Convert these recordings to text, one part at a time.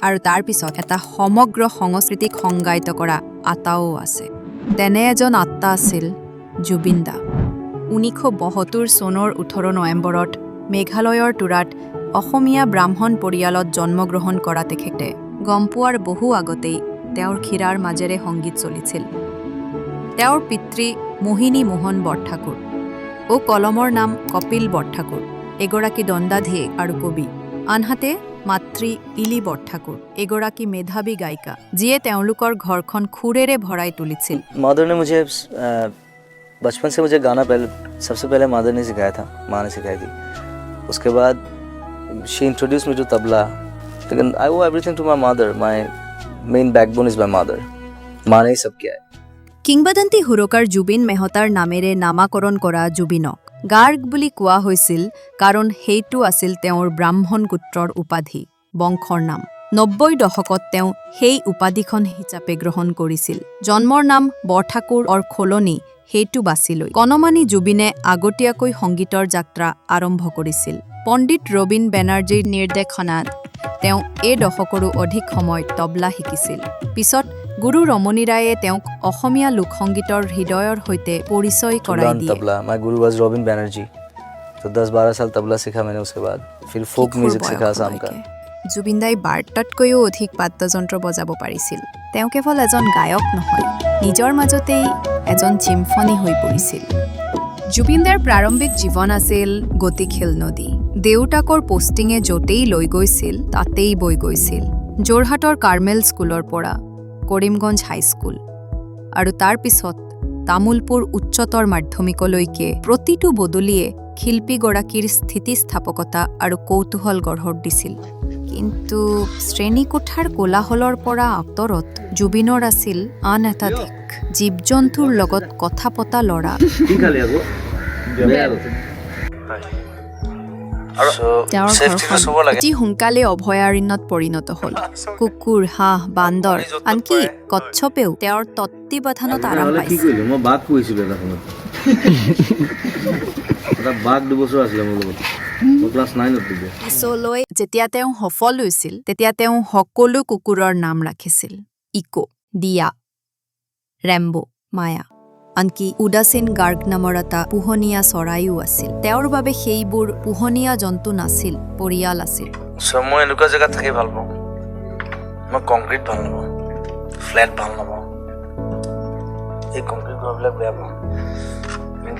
আৰু তাৰ পিছত এটা সমগ্ৰ সংস্কৃতিক সংজ্ঞায়িত কৰা আত্মাও আছে। তেনে এজন আত্মা আছিল জুবিন দা। 1972 চনৰ 18 নৱেম্বৰত মেঘালয়ৰ তুৰাত অসমীয়া ব্ৰাহ্মণ পৰিয়ালত জন্মগ্ৰহণ কৰা তেখেতে গম পোৱাৰ বহু আগতেই তেওঁৰ শিৰাৰ মাজেৰে সংগীত চলিছিল। তেওঁৰ পিতৃ মোহিনী মোহন বৰঠাকুৰ ও কলমৰ নাম কপিল বৰঠাকুৰ এগৰাকী দণ্ডাধীশ আৰু কবি, আনহাতে মাতৃ ইলি বৰঠাকুৰ এগৰাকী মেধাৱী গায়িকা, যিয়ে তেওঁলোকৰ ঘৰখন খুৰেৰে ভৰাই তুলিছিল। मदर ने मुझे बचपन से मुझे गाना सबसे पहले मदर ने सिखाया था, माँ ने सिखाई थी। उसके बाद she introduced me to tabla, लेकिन I owe everything to my mother. My main backbone is my mother. माँ ने ही सब किया है। কিংবদন্তি সুৰকাৰ জুবিন মেহতাৰ নামেৰে নামাকৰণ কৰা জুবিনক গাৰ্গ বুলি কোৱা হৈছিল, কাৰণ সেইটো আছিল তেওঁৰ ব্ৰাহ্মণ গোত্ৰৰ উপাধি, বংশৰ নাম। 90 দশকত তেওঁ সেই উপাধিখন হিচাপে গ্ৰহণ কৰিছিল। জন্মৰ নাম বৰঠাকুৰ খোলনি সেইটো বাছি লৈ কণমানি জুবিনে আগতীয়াকৈ সংগীতৰ যাত্ৰা আৰম্ভ কৰিছিল। পণ্ডিত ৰবীন বেনাৰ্জীৰ নিৰ্দেশনাত তেওঁ এই দশকৰো অধিক সময় তবলা শিকিছিল। পিছত গুৰু ৰমনী ৰায়ে তেওঁক অসমীয়া লোকসংগীতৰ হৃদয়ৰ সৈতে পৰিচয় কৰাই দিয়ে। Tabla my Guru was robin Banerjee, तो 10-12 साल तबला सीखा मैंने। उसके बाद फिर फोक म्यूजिक सीखा असम का। জুবিন দাই বাৰ্তাতকৈও অধিক বাদ্যযন্ত্ৰ বজাব পাৰিছিল। তেওঁ কেৱল এজন গায়ক নহয়, নিজৰ মাজতেই এজন চিম্ফনী হৈ পৰিছিল। জুবিন দাৰ প্ৰাৰম্ভিক জীৱন আছিল গতিশীল নদী। দেউতাকৰ পোষ্টিঙে য'তেই লৈ গৈছিল তাতেই বৈ গৈছিল। যোৰহাটৰ কাৰ্মেল স্কুলৰ পৰা কৰিমগঞ্জ হাইস্কুল আৰু তাৰ পিছত তামোলপুৰ উচ্চতৰ মাধ্যমিকলৈকে প্ৰতিটো বদলিয়ে শিল্পীগৰাকীৰ স্থিতিস্থাপকতা আৰু কৌতূহল গঢ় দিছিল। কিন্তু শ্ৰেণীকোঠাৰ কোলাহলৰ পৰা আঁতৰত জুবিনৰ আছিল আন এটা দিশ, জীৱ-জন্তুৰ লগত কথা পতা ল'ৰা। অতি সোনকালে অভয়াৰণ্যত পৰিণত হ'ল। কুকুৰ, হাঁহ, বান্দৰ, আনকি কচ্ছপেও তেওঁৰ তত্ত্বাৱধানত আৰাম পাইছিল। পিছলৈ যেতিয়া তেওঁ সফল হৈছিল, তেতিয়া তেওঁ সকলো কুকুৰৰ নাম ৰাখিছিল। ইকো, দিয়া, ৰেম্বো, মায়া, আনকি উদাসীন গাৰ্গ নামৰ এটা পোহনীয়া চৰাইও আছিল। তেওঁৰ বাবে সেইবোৰ পোহনীয়া জন্তু নাছিল, পৰিয়াল আছিল। মই এনেকুৱা জেগাত থাকি ভাল পাওঁ। মই কংক্ৰিট ভাল নাপাওঁ, ফ্লেট ভাল নাপাওঁ। এই কংক্ৰিট ঘৰবিলাক বেয়া পাওঁ,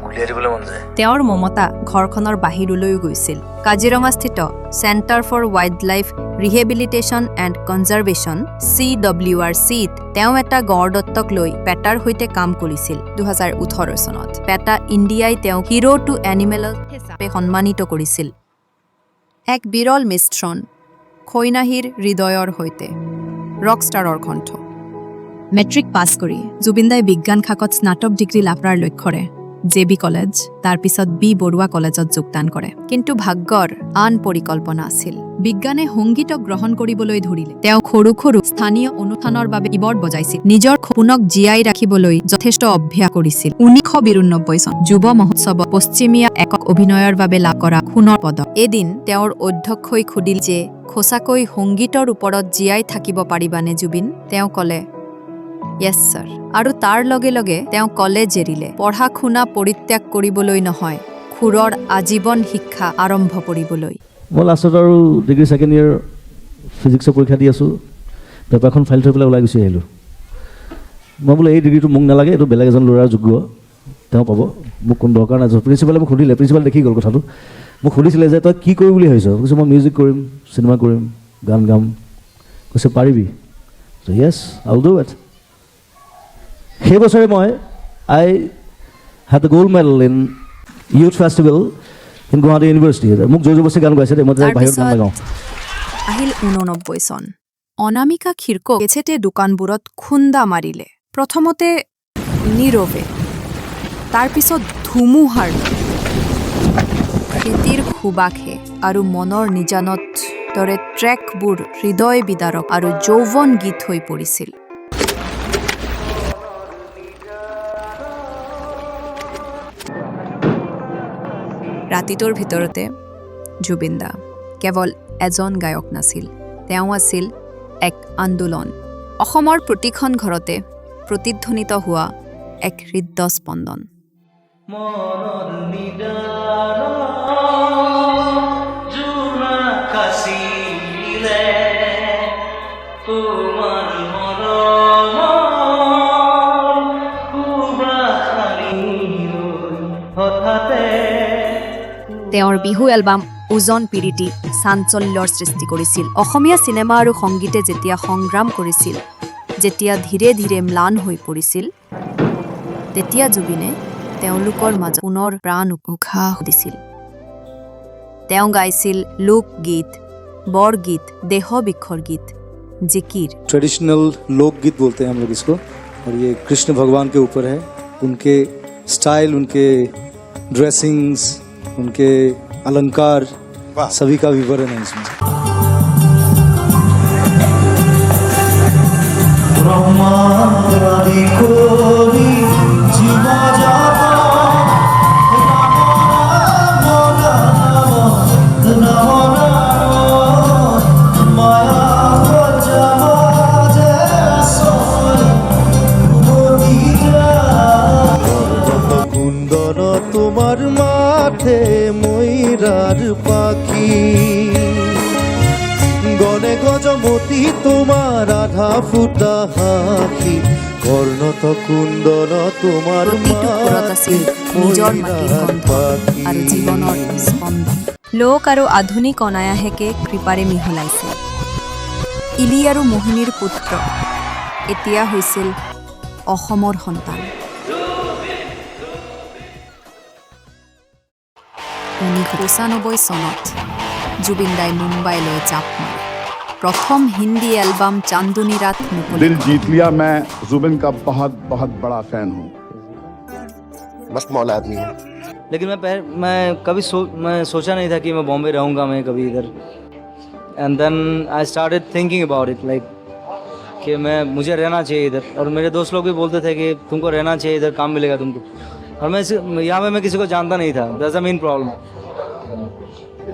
গুলিয়াই দিবলৈ মন যায়। তেওঁৰ মমতা ঘৰখনৰ বাহিৰলৈও গৈছিল। কাজিৰঙাস্থিত centre for wildlife rehabilitation and conservation CWRCত তেওঁ এটা গড় দত্তক লৈ পেটাৰ সৈতে কাম কৰিছিল। 2018 চনত পেটা ইণ্ডিয়াই তেওঁক হিৰো টু এনিমেল হিচাপে সন্মানিত কৰিছিল। এক বিৰল মিশ্ৰণ, খৈনাহীৰ হৃদয়ৰ সৈতে ৰকষ্টাৰৰ কণ্ঠ। মেট্ৰিক পাছ কৰি জুবিনদাই বিজ্ঞান শাখাত স্নাতক ডিগ্ৰী লাভ কৰাৰ লক্ষ্যৰে JB কলেজ, তাৰ পিছত B বৰুৱা কলেজত যোগদান কৰে। কিন্তু ভাগ্যৰ আন পৰিকল্পনা আছিল। বিজ্ঞানে সংগীতক গ্ৰহণ কৰিবলৈ ধৰিলে। তেওঁ সৰু সৰু স্থানীয় অনুষ্ঠানৰ বাবে কীবৰ্ড বজাইছিল। নিজৰ সপোনক জীয়াই ৰাখিবলৈ যথেষ্ট অভ্যাস কৰিছিল। 1992 চন যুৱ মহোৎসৱত পশ্চিমীয়া একক অভিনয়ৰ বাবে লাভ কৰা সোণৰ পদক। এদিন তেওঁৰ অধ্যক্ষই সুধিল যে সঁচাকৈ সংগীতৰ ওপৰত জীয়াই থাকিব পাৰিবানে জুবিন? তেওঁ ক'লে, য়েছ ছাৰ। আৰু তাৰ লগে লগে তেওঁ কলেজ এৰিলে। পঢ়া শুনা পৰিত্যাগ কৰিবলৈ নহয়, সুৰৰ আজীৱন শিক্ষা আৰম্ভ কৰিবলৈ। মই লাষ্টত আৰু ডিগ্ৰী ছেকেণ্ড ইয়েৰ ফিজিক্সৰ পৰীক্ষা দি আছোঁ। পেপাৰখন ফাইল থৈ পেলাই ওলাই গুচি আহিলোঁ। মই বোলো এই ডিগ্ৰীটো মোক নালাগে, এইটো বেলেগ এজন ল'ৰাৰ যোগ্য, তেওঁ পাব, মোক কোনো দৰকাৰ নাই। প্ৰিন্সিপালে মোক সুধিলে, প্ৰিন্সিপাল দেখি গ'ল কথাটো। মোক সুধিছিলে যে তই কি কৰিম বুলি ভাবিছ? কৈছোঁ মই মিউজিক কৰিম, চিনেমা কৰিম, গান গাম। কৈছে পাৰিবি? Yes, I will do it. সেই বছৰে মই I had the gold medal in youth festival in Guwahati university. মোক জোৰ জবৰদস্তি গান গাইছে দেই, মই বাহিৰত গান গাওঁ। আহিল 89 চন। অনামিকা খিৰ্কক এচেতে দোকানবোৰত খুন্দা মাৰিলে। প্ৰথমতে নীৰৱে, তাৰপিছত ধুমুহাৰ প্ৰীতিৰ সুবাসে আৰু মনৰ নিজানত দৰে ট্ৰেকবোৰ হৃদয় বিদাৰক আৰু যৌৱন গীত হৈ পৰিছিল। ৰাতিটোৰ ভিতৰতে জুবিন দা কেৱল এজন গায়ক নাছিল, তেওঁ আছিল এক আন্দোলন। অসমৰ প্ৰতিখন ঘৰতে প্ৰতিধ্বনিত হোৱা এক হৃদস্পন্দন। তেওঁৰ বিহু এলবাম ওজন পিৰিতি চাঞ্চল্যৰ সৃষ্টি কৰিছিল। অসমীয়া চিনেমা আৰু সংগীতে যেতিয়া সংগ্ৰাম কৰিছিল, যেতিয়া ধীৰে ধীৰে ম্লান হৈ পৰিছিল, তেতিয়া জুবিনে তেওঁলোকৰ মাজত পুনৰ প্ৰাণ উশাহ দিছিল। তেওঁ গাইছিল লোকগীত, বৰগীত, দেহবিক্ষৰ গীত, জিকিर। ट्रेडिशनल लोकगीत बोलते हैं हम लोग इसको, और ये कृष्ण भगवान के ऊपर है। उनके स्टाइल, उनके ड्रेसिंग्स, उनके अलंकार, सभी का विवरण है इसमें। তোমার মাঠে ময়ূরার পাখি, গনে গজমতি তোমার আধা ফুটা হাঁকি, কর্ণত কুণ্ডল তোমার নিজৰ মাটিৰ গন্ধ আৰু জীৱনৰ স্পন্দন। লোক আৰু আধুনিক অনায়াসেকে কৃপাৰে মিহলাইছে। ইলি আৰু মোহিনীৰ পুত্ৰ এতিয়া হৈছিল অসমৰ সন্তান। 1995 চনত জুবিন দাই মুম্বাইলৈ জাপ মাৰে। प्रथम हिंदी एल्बम चांदनी रात दिल जीत लिया। मैं जुबिन का बहुत बहुत बड़ा फैन हूँ। मस्त मौला आदमी है। लेकिन मैं कभी मैं सोचा नहीं था कि मैं बॉम्बे रहूँगा, मैं कभी इधर। And then I started thinking about it, like कि मुझे रहना चाहिए इधर। और मेरे दोस्त लोग भी बोलते थे कि तुमको रहना चाहिए इधर, काम मिलेगा तुमको। और यहाँ पे मैं किसी को जानता नहीं था, दैट्स द मेन प्रॉब्लम।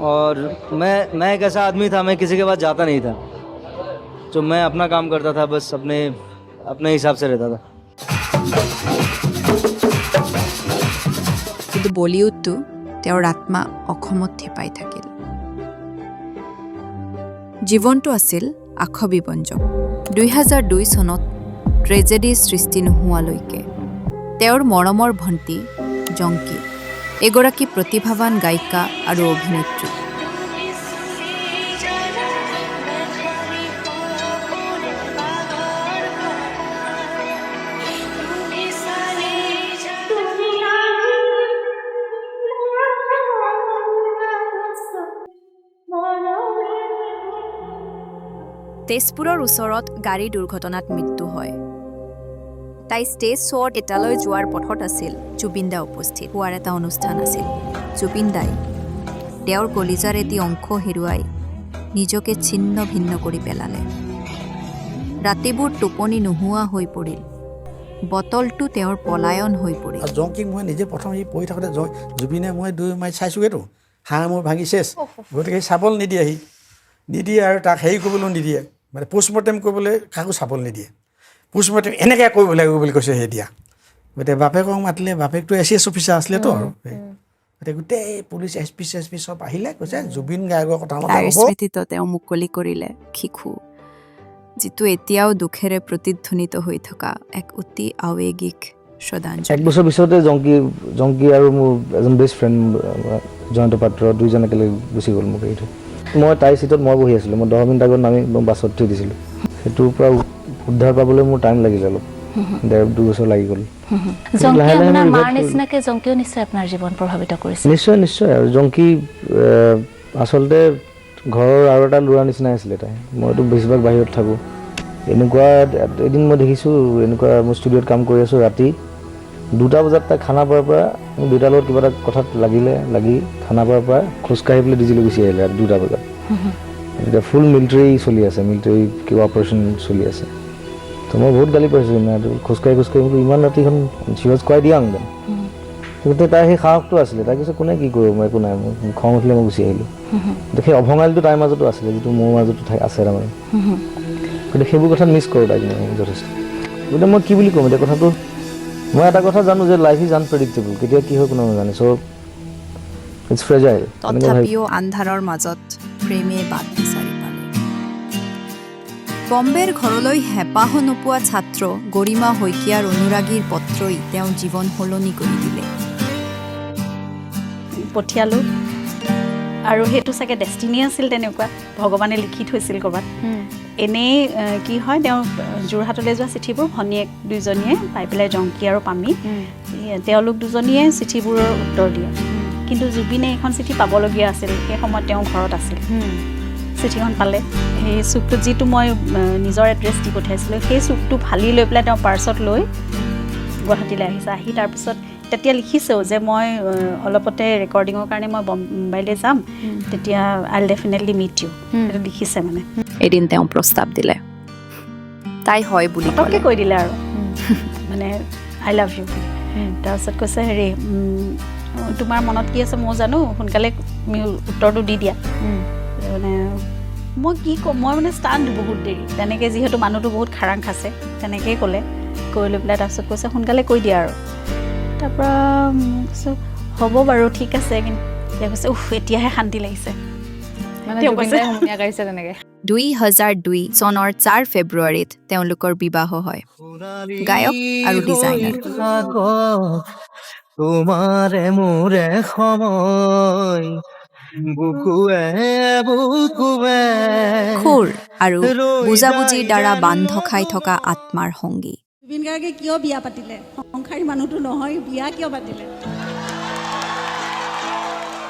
और मैं एक ऐसा आदमी था, मैं किसी के पास जाता नहीं था, जो मैं अपना काम करता था, बस अपने हिसाब से रहता था। কিন্তু বলিউডটো তেওঁৰ আত্মা অসমত থেপাই থাকিল। জীৱনটো আছিল আশবিবঞ্জক। 2002 চনত ট্ৰেজেডি সৃষ্টি নোহোৱালৈকে তেওঁৰ মৰমৰ ভণ্টি জংকি এগৰাকী প্ৰতিভাৱান গায়িকা আৰু অভিনেত্ৰী। তেজপুৰৰ ওচৰত গাড়ী দুৰ্ঘটনাত মৃত্যু হয়। তাই ষ্টেজ শ্ব'ত এটালৈ যোৱাৰ পথত আছিল। জুবিন দা উপস্থিত হোৱাৰ এটা অনুষ্ঠান আছিল। জুবিন দাই তেওঁৰ কলিজাৰ এটি অংশ হেৰুৱাই নিজকে ছিন্ন ভিন্ন কৰি পেলালে। ৰাতিবোৰ টোপনি নোহোৱা হৈ পৰিল। বটলটো তেওঁৰ পলায়ন হৈ পৰিল। জংকিক মই নিজে প্ৰথম পঢ়ি থাকোঁতে জুবিনে মই 2 মাইল চাইছোগৈতো, হাঁহ মোৰ ভাঙি চেচ। গতিকে চাবল নিদিয়ে আৰু তাক হেৰি কৰিবলৈ নিদিয়ে, মানে পোষ্টমৰ্টেম কৰিবলৈ কাকো চাবল নিদিয়ে। পোষ্টমৰ্টেম এনেকৈ কৰিব লাগিব বুলি কৈছে সেই দিয়া। গতিকে বাপেকক মাতিলে, বাপেকটো এছ অফিচাৰ আছিলেতো। আৰু গতিকে গোটেই পুলিচ এছ পি চব আহিলে, কৈছে জুবিন গাৰ্গৰ কথা স্মৃতিত তেওঁ মুকলি কৰিলে শিশু, যিটো এতিয়াও দুখেৰে প্ৰতিধ্বনিত হৈ থকা এক অতি আৱেগিক শ্ৰদ্ধাঞ্জলি। 1 বছৰ পিছতে জংকি আৰু মোৰ এজন বেষ্ট ফ্ৰেণ্ড জয়ন্ত পাত্ৰ দুইজন একেলগে গুচি গ'ল মোক এৰি থৈ। মই তাইৰ চিটত মই বহি আছিলোঁ। মই 10 মিনিট আগত নামি মই বাছত থৈ দিছিলোঁ। সেইটোৰ পৰা উদ্ধাৰ পাবলৈ মোৰ টাইম লাগিলে অলপ, 1.5-2 বছৰ লাগি গ'ল। নিশ্চয়। আৰু জংকি আচলতে ঘৰৰ আৰু এটা ল'ৰা নিচিনাই আছিলে তাই। মইতো বেছিভাগ বাহিৰত থাকোঁ। এনেকুৱা এদিন মই দেখিছোঁ, এনেকুৱা মোৰ ষ্টুডিঅ'ত কাম কৰি আছোঁ, ৰাতি 2টা বজাত তাই খানা পোৱাৰ পৰা মোৰ দেউতাৰ লগত কিবা এটা কথাত লাগি খানা পোৱাৰ পৰা খোজকাঢ়ি পেলাই ডিজিলৈ গুচি আহিলে 2টা বজাত। এতিয়া ফুল মিলিটাৰী চলি আছে, মিলিটাৰী কিবা অপাৰেশ্যন চলি আছে। তো মই বহুত গালি পাইছোঁ, খোজকাঢ়ি বোলো ইমান ৰাতিখন। শ্বি ৱাজ কোৱাইট য়াং দেন। কিন্তু তাই সেই সাহসটো আছিলে, তাই কৈছে কোনে কি কৰিব, মই একো নাই, মই খং উঠিলে মই গুচি আহিলোঁ। কিন্তু সেই অভঙালীটো তাইৰ মাজতো আছিলে, যিটো মোৰ মাজতো আছে তাৰমানে। গতিকে সেইবোৰ কথাত মিছ কৰোঁ তাইক মই যথেষ্ট। গতিকে মই কি বুলি ক'ম এতিয়া কথাটো, মই এটা কথা জানো যে লাইফ ইজ আনপ্ৰেডিক্টেবল, কেতিয়া কি হয় কোনো নাজানে। চ' ইটছ ফ্ৰেজাইল। তথাপিও আন্ধাৰৰ মাজত প্ৰেমে বাট বিচাৰি পালে। বম্বেৰ ঘৰলৈ হেঁপাহ নোপোৱা ছাত্ৰ গৰিমা শইকীয়াৰ অনুৰাগীৰ পত্ৰই তেওঁ জীৱন সলনি কৰি দিলে। পঠিয়ালোঁ আৰু সেইটো চাগে ডেষ্টিনি আছিল, তেনেকুৱা ভগৱানে লিখি থৈছিল ক'ৰবাত। এনেই কি হয়, তেওঁ যোৰহাটলৈ যোৱা চিঠিবোৰ ভনীয়েক দুইজনীয়ে পাই পেলাই, জংকী আৰু পামী, তেওঁলোক দুজনীয়ে চিঠিবোৰৰ উত্তৰ দিয়ে। কিন্তু জুবিনে এখন চিঠি পাবলগীয়া আছিল, সেই সময়ত তেওঁ ঘৰত আছিল। চিঠিখন পালে, সেই চুকটোত যিটো মই নিজৰ এড্ৰেছ দি পঠিয়াইছিলোঁ, সেই চুকটো ফালি লৈ পেলাই তেওঁ পাৰ্চত লৈ গুৱাহাটীলৈ আহিছে। আহি তাৰপিছত তেতিয়া লিখিছেও যে মই অলপতে ৰেকৰ্ডিঙৰ কাৰণে মই মুম্বাইলৈ যাম, তেতিয়া আইল ডেফিনেটলি মিট ইউ, সেইটো লিখিছে মানে। এদিন তেওঁ প্ৰস্তাৱ দিলে, তাই হয় বুলি পটককৈ কৈ দিলে আৰু মানে আই লাভ ইউ। তাৰপিছত কৈছে হেৰি, তোমাৰ মনত কি আছে মই জানো, সোনকালে তুমি উত্তৰটো দি দিয়া। মানে মই কি ক'ম, মই মানে ষ্টাণ্ড বহুত দেৰি, তেনেকৈ যিহেতু মানুহটো বহুত খাৰাং খাইছে, তেনেকেই ক'লে। কৈ লৈ পেলাই তাৰপিছত কৈছে সোনকালে কৈ দিয়া আৰু। তাৰপৰা কৈছোঁ হ'ব বাৰু ঠিক আছে, কিন্তু এতিয়া কৈছে এতিয়াহে শান্তি লাগিছে। 2002 চনৰ 4 ফেব্ৰুৱাৰীত তেওঁলোকৰ বিবাহ হয়। গায়ক আৰু ডিজাইনাৰ। তোমাৰে মোৰে সময় খুৰ আৰু বুজাবুজিৰ দ্বাৰা বান্ধ খাই থকা আত্মাৰ সংগী। জুবিন গাৰ্গে কিয় বিয়া পাতিলে? সংসাৰী মানুহটো নহয়, বিয়া কিয় পাতিলে?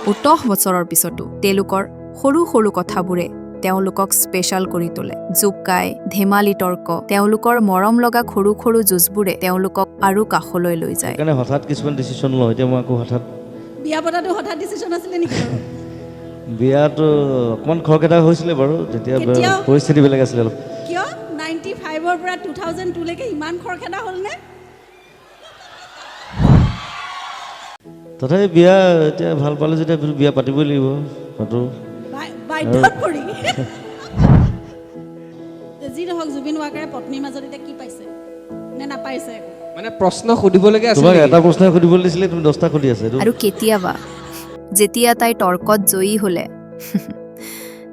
19 বছৰৰ পিছতো তেওঁলোকৰ সৰু সৰু কথাবোৰে তেওঁলোকক স্পেচিয়েল কৰি তোলে। জোকাই, ধেমালি তৰ্ক, তেওঁলোকৰ মৰম লগা সৰু সৰু যুঁজবোৰে তেওঁলোকক আৰু কাষলৈ লৈ যায়। সেইকাৰণে হঠাৎ কিছুমান ডিচিশ্যন লওঁ। এতিয়া মই আকৌ হঠাৎ বিয়া পতাটো হঠাৎ ডিচিশ্যন আছিলে নেকি? বিয়াটো অকণমান খৰখেদা হৈছিলে বাৰু, তেতিয়া পৰিস্থিতি বেলেগ আছিলে অলপ। কিয় 95ৰ পৰা 2002 লৈকে ইমান খৰখেদা হ'লনে? তথাপি বিয়া এতিয়া ভাল পালে যেতিয়া বিয়া পাতিবই লাগিব। বাধ্যত পৰি যি নহওক, জুবিন ৱাকাৰে পত্নীৰ মাজত এতিয়া কি পাইছে নে নাপাইছে? মানে প্ৰশ্ন সুধিবলগীয়া আছিল। তোমাক এটা প্ৰশ্ন সুধিবলৈ দিছিলে, তুমি 10টা সুধি আছে। আৰু কেতিয়াবা যেতিয়া তাই তৰ্কত জয়ী হ'লে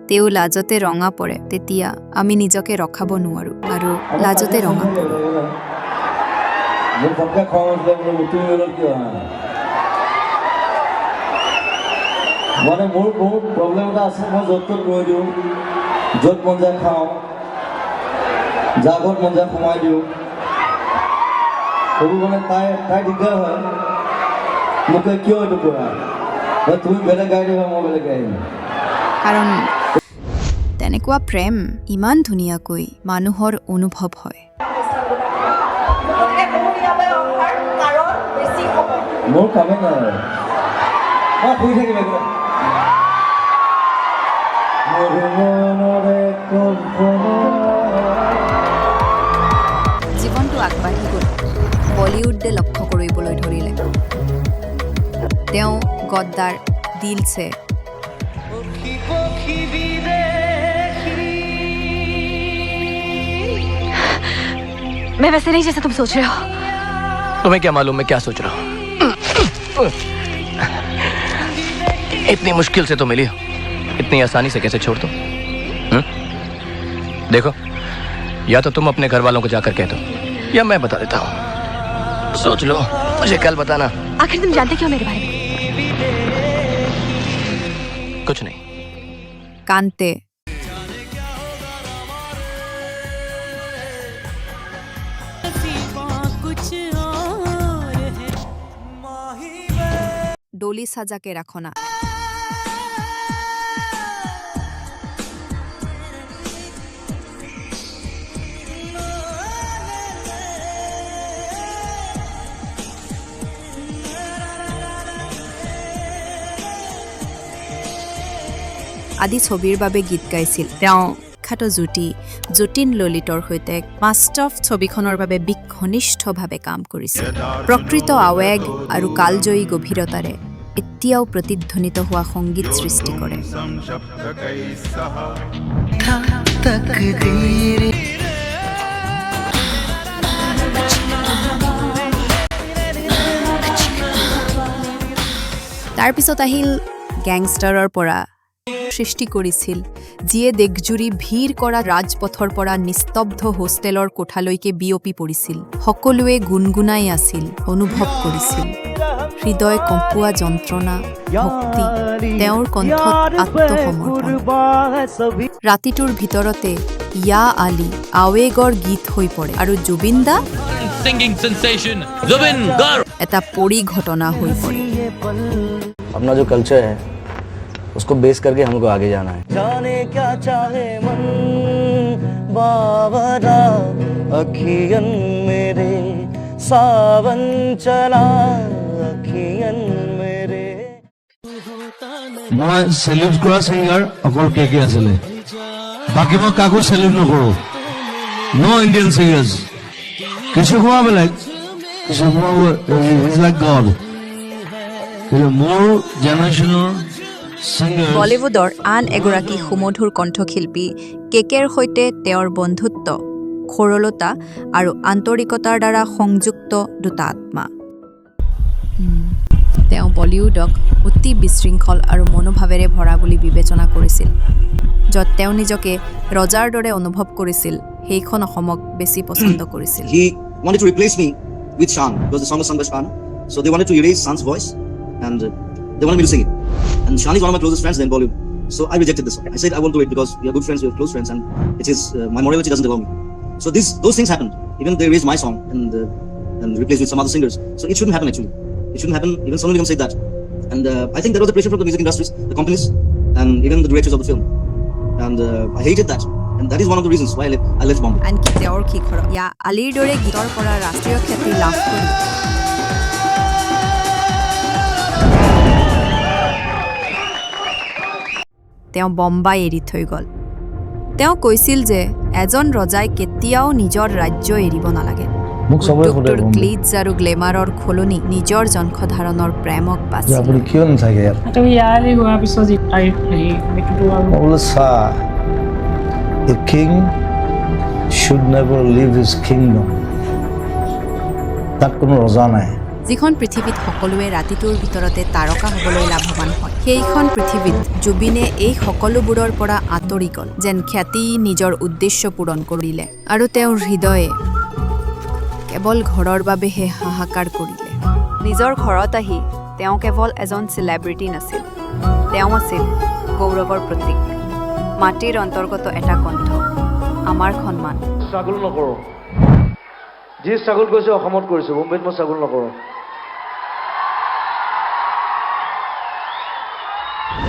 তেওঁ লাজতে ৰঙা পৰে, তেতিয়া আমি নিজকে ৰখাব নোৱাৰো আৰু লাজতে ৰঙা পৰো। মানে মোৰ বহুত প্ৰব্লেম এটা আছে, মই য'ত ত'ত গৈ দিওঁ, য'ত মন যায় খাওঁ, যাৰ ঘৰত মন যায় সোমাই দিওঁ। সেইবোৰ মানে তাই দিগদাৰ হয়। মোক কয় কিয় এইটো কৰা, তুমি বেলেগ গাড়ী দিবা, মই বেলেগ গাড়ী দিম। কাৰণ তেনেকুৱা প্ৰেম ইমান ধুনীয়াকৈ মানুহৰ অনুভৱ হয়। মোৰ কামে নাই, মই শুই থাকিম একদম। জীৱনটো আগবাঢ়ি গ'ল, বলিউডে লক্ষ্য কৰিবলৈ ধৰিলে। তেওঁ গদ্দাৰ, দিল সে, मैं वैसे नहीं जैसा तुम सोच रहे हो। तुम्हें क्या मालूम मैं क्या सोच रहा हूँ? इतनी मुश्किल से तो मिली हो, इतनी आसानी से कैसे छोड़ दो? देखो, या तो तुम अपने घर वालों को जाकर कह दो, या मैं बता देता हूँ। सोच लो, मुझे कल बताना। आखिर तुम जानते क्यों मेरे बारे में? कुछ नहीं। কান্তে, ডলি সাজাকে রাখো না, আদি ছবিৰ বাবে গীত গাইছিল। তেওঁ বিখ্যাত যতীন ললিতৰ সৈতে মাষ্টফ ছবিখনৰ বাবে ঘনিষ্ঠভাৱে কাম কৰিছিল প্ৰকৃত আৱেগ আৰু কালজয়ী গভীৰতাৰে এতিয়াও প্ৰতিধ্বনিত হোৱা সংগীত সৃষ্টি কৰে তাৰ পিছত আহিল গেংষ্টাৰৰ পৰা সৃষ্টি কৰিছিল যিয়ে দেশজুৰি ভিৰ কৰা ৰাজপথৰ পৰা নিস্তব্ধ হোষ্টেলৰ কোঠালৈকে বিয়পি পৰিছিল সকলোৱে গুণগুণাই আছিল অনুভৱ কৰিছিল হৃদয় কম্পোৱা যন্ত্ৰণা ভক্তি তেওঁৰ কণ্ঠত আত্মসমৰ্পণ ৰাতিটোৰ ভিতৰতে ইয়া আলী আৱেগৰ গীত হৈ পৰে আৰু জুবিন দা এটা পৰিঘটনা হৈ পৰে अपना जो कल्चर है उसको बेस करके हमको आगे जाना है जाने क्या चाहे मन बावरा अखियन मेरे सावन चला अखियन मेरे মই সেলিউট কৰা সিঙ্গাৰ অকল কে আছিলে বাকি মই কাকো সেলিউট নকৰো নো ইণ্ডিয়ান সিঙ্গাৰ্স কিছু কোৱা বেলেগ কিছু কোৱা ইজ লাইক গড মোৰ জেনাৰেশ্যনৰ বলিউডৰ আন এগৰাকী সুমধুৰ কণ্ঠশিল্পী কেকেৰ সৈতে তেওঁৰ বন্ধুত্ব খৰলতা আৰু আন্তৰিকতাৰ দ্বাৰা সংযুক্ত দুটা আত্মা তেওঁ বলিউডক অতি বিশৃংখল আৰু মনোভাৱেৰে ভৰা বুলি বিবেচনা কৰিছিল য'ত তেওঁ নিজকে ৰজাৰ দৰে অনুভৱ কৰিছিল সেইখন অসমক বেছি পছন্দ কৰিছিল He wanted to replace me with Shan because the song was sung by Shan, so they wanted to erase Shan's voice and they wanted me to sing it. And Shan is one of my closest friends in Bollywood, so I rejected this. I said I won't do it because we are good friends, we are close friends, and it is my morality doesn't allow me. So those things happened. Even they erased my song and replaced with some other singers. So it shouldn't happen actually. It shouldn't happen. Even Sonu Nigam said that. And I think there was a pressure from the music industries, the companies, and even the directors of the film. And I hated that. And that is one of the reasons why I left Bombay. আনকি তেওঁৰ শিখৰ ইয়া আলীৰ দৰে গীতৰ পৰা ৰাষ্ট্ৰীয় খ্যাতি লাভ কৰি তেওঁ বম্বাই এৰি থৈ গ'ল তেওঁ কৈছিল যে এজন ৰজাই কেতিয়াও নিজৰ ৰাজ্য এৰিব নালাগে উদ্যোগটোৰ গ্লিটছ আৰু গ্লেমাৰৰ খলনি নিজৰ জনসাধাৰণৰ প্ৰেমক বাছি আপুনি কিয় নাথাকে ইয়াত ইয়ালৈ হোৱাৰ পিছত A king should never leave his kingdom. তাত কোনো ৰজা নাই যিখন পৃথিৱীত সকলোৱে ৰাতিটোৰ ভিতৰতে তাৰকা হ'বলৈ লাভৱান হয় সেইখন পৃথিৱীত জুবিনে এই সকলোবোৰৰ পৰা আঁতৰি গ'ল যেন খ্যাতি নিজৰ উদ্দেশ্য পূৰণ কৰিলে আৰু তেওঁৰ হৃদয়ে কেৱল ঘৰৰ বাবেহে হাহাকাৰ কৰিলে নিজৰ ঘৰত আহি তেওঁ কেৱল এজন চেলিব্ৰিটি নাছিল তেওঁ আছিল গৌৰৱৰ প্ৰতীক মাটিৰ অন্তৰ্গত এটা কণ্ঠ আমাৰ সন্মান স্ট্ৰাগল নকৰোঁ যি স্ট্ৰাগল কৰিছোঁ অসমত কৰিছোঁ মুম্বাইত মই স্ট্ৰাগল নকৰোঁ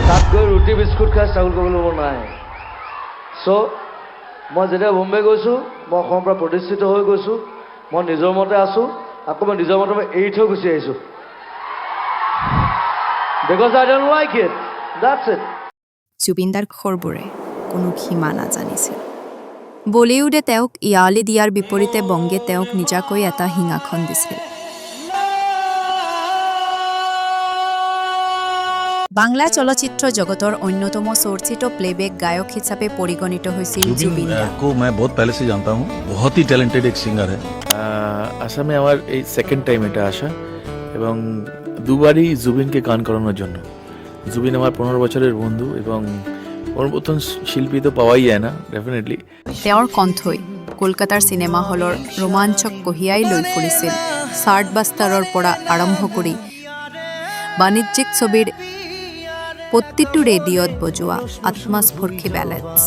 তাত গৈ ৰুটি বিস্কুট খাই স্ট্ৰাগল কৰিবলৈ মোৰ নাই চ' মই যেতিয়া মুম্বাই গৈছোঁ মই অসমৰ পৰা প্ৰতিষ্ঠিত হৈ গৈছোঁ মই নিজৰ মতে আছোঁ আকৌ মই নিজৰ মতে মই এৰি থৈ গুচি আহিছোঁ because I don't like it. That's it. জুবিনদাৰ খৰবোৰে কোনো সীমা নাজানিছিল বলিউডে তেওঁক ইয়ালি দিয়াৰ বিপৰীতে বংগে তেওঁক নিজাকৈ এটা সিংহাসন দিছিল বাংলা চলচ্চিত্ৰ জগতৰ অন্যতম চৰ্চিত প্লেবেক গায়ক হিচাপে পৰিগণিত হৈছিল জুবিন को मैं बहुत पहले से जानता हूँ बहुत ही टैलेंटेड एक सिंगर है আসামে আমার এই সেকেন্ড টাইম এটা আসা এবং দুবারই জুবিনকে গান করানোর জন্য জুবিন আমার 15 বছরের বন্ধু এবং ওর মতন শিল্পী তো পাওয়াই যায় না ডেফিনেটলি তেওঁৰ কণ্ঠই কলকাতাৰ চিনেমা হলৰ ৰোমাঞ্চক কঢ়িয়াই লৈ ফুৰিছিল চাৰ্টবাষ্টাৰৰ পৰা আৰম্ভ কৰি বাণিজ্যিক ছবিৰ প্ৰতিটো ৰেডিঅ'ত বজোৱা আত্মস্পৰ্শী বেলেডছ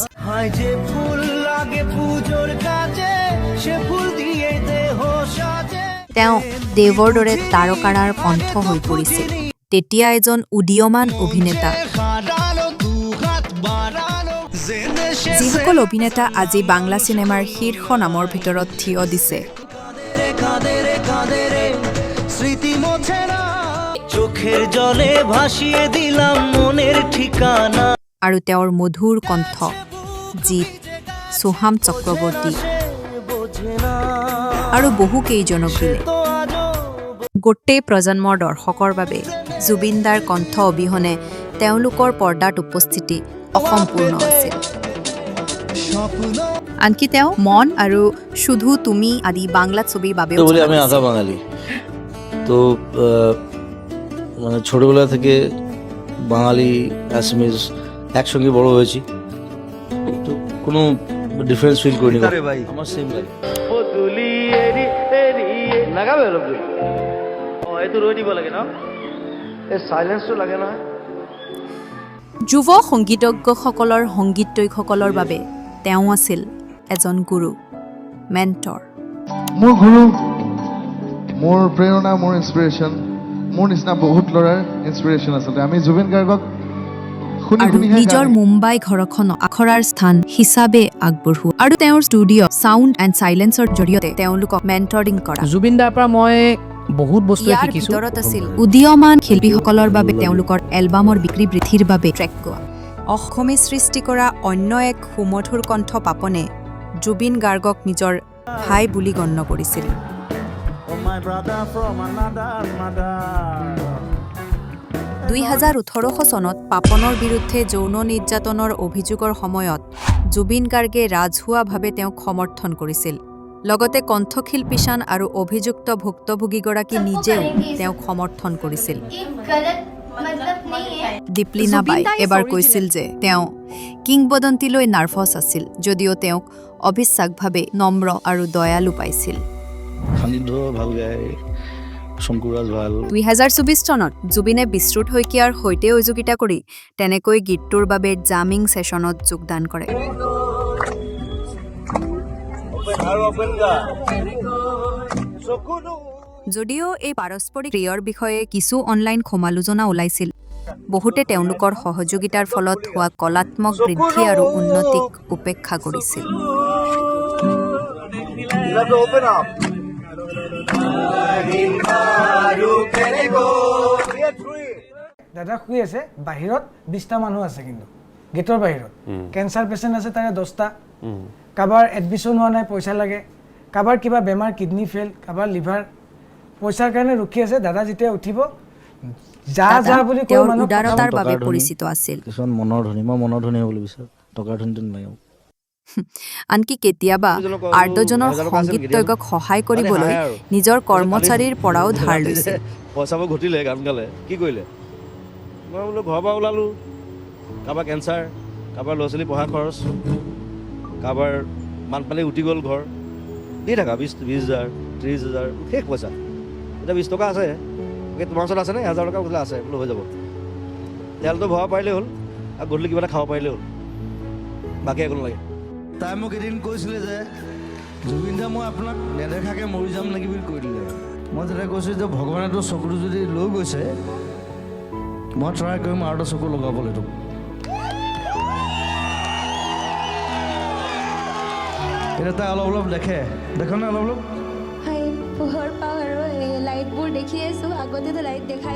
তেওঁ দেৱৰ দৰে তাৰকাৰাৰ কণ্ঠ হৈ পৰিছিল তেতিয়া এজন উদীয়মান অভিনেতা যিসকল অভিনেতা আজি বাংলা চিনেমাৰ শীৰ্ষ নামৰ ভিতৰত থিয় দিছে চোখেৰ জলে ভাসিয়ে দিলাম মনেৰ ঠিকানা আৰু তেওঁৰ মধুৰ কণ্ঠ জিত সোহাম চক্ৰৱৰ্তী আৰু বহু কেইজনক দিলে গোটেই প্ৰজন্মৰ দৰ্শকৰ বাবে জুবিন দাৰ কণ্ঠ অবিহনে তেওঁলোকৰ পৰ্দাত উপস্থিতি অসম্পূৰ্ণ আছিল আনকি তেওঁ মন আৰু শুধু তুমি আদি বাংলা ছবিৰ বাবে বলি আমি আধা বাঙালি তো মানে ছোটবেলা থেকে বাঙালি অ্যাসামিজ একসঙ্গে বড় হয়েছি তো কোনো ডিফারেন্স ফিল করিনি আমার সেম লাগে লাগাবে অলপ এইটো ৰৈ দিব লাগে ন এই সাইলেন্সটো লাগে নহয় যুৱ সংগীতজ্ঞসকলৰ সংগীতজ্ঞসকলৰ বাবে তেওঁ আছিল এজন গুৰু মেণ্টৰ মোৰ গুৰু মোৰ প্ৰেৰণা মোৰ ইনস্পিৰেশ্যন মোৰ নিচিনা বহুত ল'ৰাৰ ইনস্পিৰেশ্যন আচলতে আমি জুবিন গাৰ্গক আৰু নিজৰ মুম্বাই ঘৰখনক আখৰাৰ স্থান হিচাপে আগবঢ়োৱা আৰু তেওঁৰ ষ্টুডিঅ' চাউণ্ড এণ্ড চাইলেন্সৰ জৰিয়তে তেওঁলোকক মেণ্টৰিং কৰা জুবিন দাৰ পৰা মই বহুত বস্তু ইয়াৰ ভিতৰত আছিল উদীয়মান শিল্পীসকলৰ বাবে তেওঁলোকৰ এলবামৰ বিক্ৰী বৃদ্ধিৰ বাবে ট্ৰেক গোৱা অসমে সৃষ্টি কৰা অন্য এক সুমধুৰ কণ্ঠ পাপনে জুবিন গাৰ্গক নিজৰ ভাই বুলি গণ্য কৰিছিল 2018 চনত পাপনৰ বিৰুদ্ধে যৌন নিৰ্যাতনৰ অভিযোগৰ সময়ত জুবিন গাৰ্গে ৰাজহুৱাভাৱে তেওঁক সমৰ্থন কৰিছিল লগতে কণ্ঠশিল্পীশান আৰু অভিযুক্ত ভুক্তভোগীগৰাকী নিজেও তেওঁক সমৰ্থন কৰিছিল দীপলিনা বাই এবাৰ কৈছিল যে তেওঁ কিংবদন্তিলৈ নাৰ্ভাছ আছিল যদিও তেওঁক অবিশ্বাসভাৱে নম্ৰ আৰু দয়ালু পাইছিল 2024 চনত জুবিনে বিশ্ৰুত শইকীয়াৰ সৈতে সহযোগিতা কৰি তেনেকৈ গীতটোৰ বাবে জামিং ছেছনত যোগদান কৰে যদিও এই পাৰস্পৰিক প্ৰিয়ৰ বিষয়ে কিছু অনলাইন সমালোচনা ওলাইছিল বহুতে তেওঁলোকৰ সহযোগিতাৰ ফলত হোৱা কলাত্মক বৃদ্ধি আৰু উন্নতিক উপেক্ষা কৰিছিল দাদা শুই আছে বাহিৰত 20টা মানুহ আছে কিন্তু গেটৰ বাহিৰত কেঞ্চাৰ পেচেণ্ট আছে তাৰে 10টা কাবাৰ এডমিশন হোৱা নাই পইচা লাগে কাবাৰ কিবা বেমাৰ কিডনি ফেল কাবাৰ লিভাৰ পইচাৰ কাৰণে ৰখি আছে দাদা যেতিয়া উঠিব যা যা বুলি কৈ মানুহ উদাৰতাৰ বাবে পৰিচিত আছিল কিছুমান মনৰ ধনী মই মনৰ ধনী বুলি বিচাৰ টকাৰ ধনী নাই আনকি কেতিয়াবা আৰ্দজনৰ সংগীতজ্ঞক সহায় কৰিবলৈ নিজৰ কৰ্মচাৰীৰ পৰাও ধাৰ লৈছিল পইচাবোৰ ঘটিলে গান গালে কি কৰিলে মই বোলো ঘৰৰ পৰা ওলালো কাৰোবাৰ কেঞ্চাৰ কাৰোবাৰ ল'ৰা ছোৱালী পঢ়া খৰচ কাৰোবাৰ বানপানী উঠি গ'ল ঘৰ দি থাকা 20,000 30,000 শেষ পইচা এতিয়া 20 টকা আছে তোমাৰ ওচৰত আছে নে 1000 টকা বোলে আছে বোলো হৈ যাব তেলটো ভৰাব পাৰিলে হ'ল আৰু গধূলি কিবা এটা খাব পাৰিলে হ'ল বাকী একো নালাগে তাই মোক এদিন কৈছিলে যে জুবিন দা মই আপোনাক নেদেখাকৈ মৰি যাম নেকি বুলি কৈ দিলে মই যেতিয়া কৈছোঁ যে ভগৱানেতো চকুটো যদি লৈ গৈছে মই ট্ৰাই কৰিম আৰু এটা চকু লগাবলৈ তোক এতিয়া তাই অলপ অলপ দেখে নে অলপ অলপ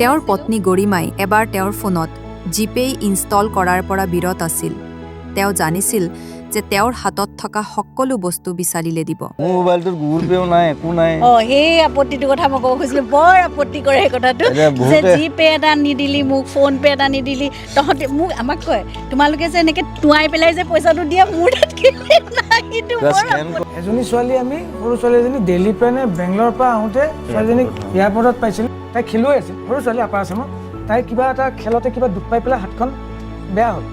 তেওঁৰ পত্নী গৰিমাই এবাৰ তেওঁৰ ফোনত জিপে ইনষ্টল কৰাৰ পৰা বিৰত আছিল তেওঁ জানিছিল যে তেওঁৰ হাতত থকা সকলো বস্তু বিচাৰিলে দিব মোৰ মোবাইলটোত গুগল পেও নাই একো নাই সেই আপত্তিটোৰ কথা মই ক'ব খুজিছিলোঁ বৰ আপত্তি কৰে সেই কথাটো যে জিপে এটা নিদিলি মোক ফোন পে এটা নিদিলি তহঁতে মোক আমাক কয় তোমালোকে যে এনেকৈ টুৱাই পেলাই যে পইচাটো দিয়া মোৰ তাত এজনী ছোৱালী আমি সৰু ছোৱালী এজনী দিল্লীৰ পৰা নে বেংগলোৰৰ পৰা আহোঁতে ছোৱালীজনীক এয়াৰপৰ্টত পাইছিলোঁ তাই খেলুৱৈ আছিল সৰু ছোৱালী আপাৰ আছামত তাই কিবা এটা খেলতে কিবা দুখ পাই পেলাই হাতখন বেয়া হ'ল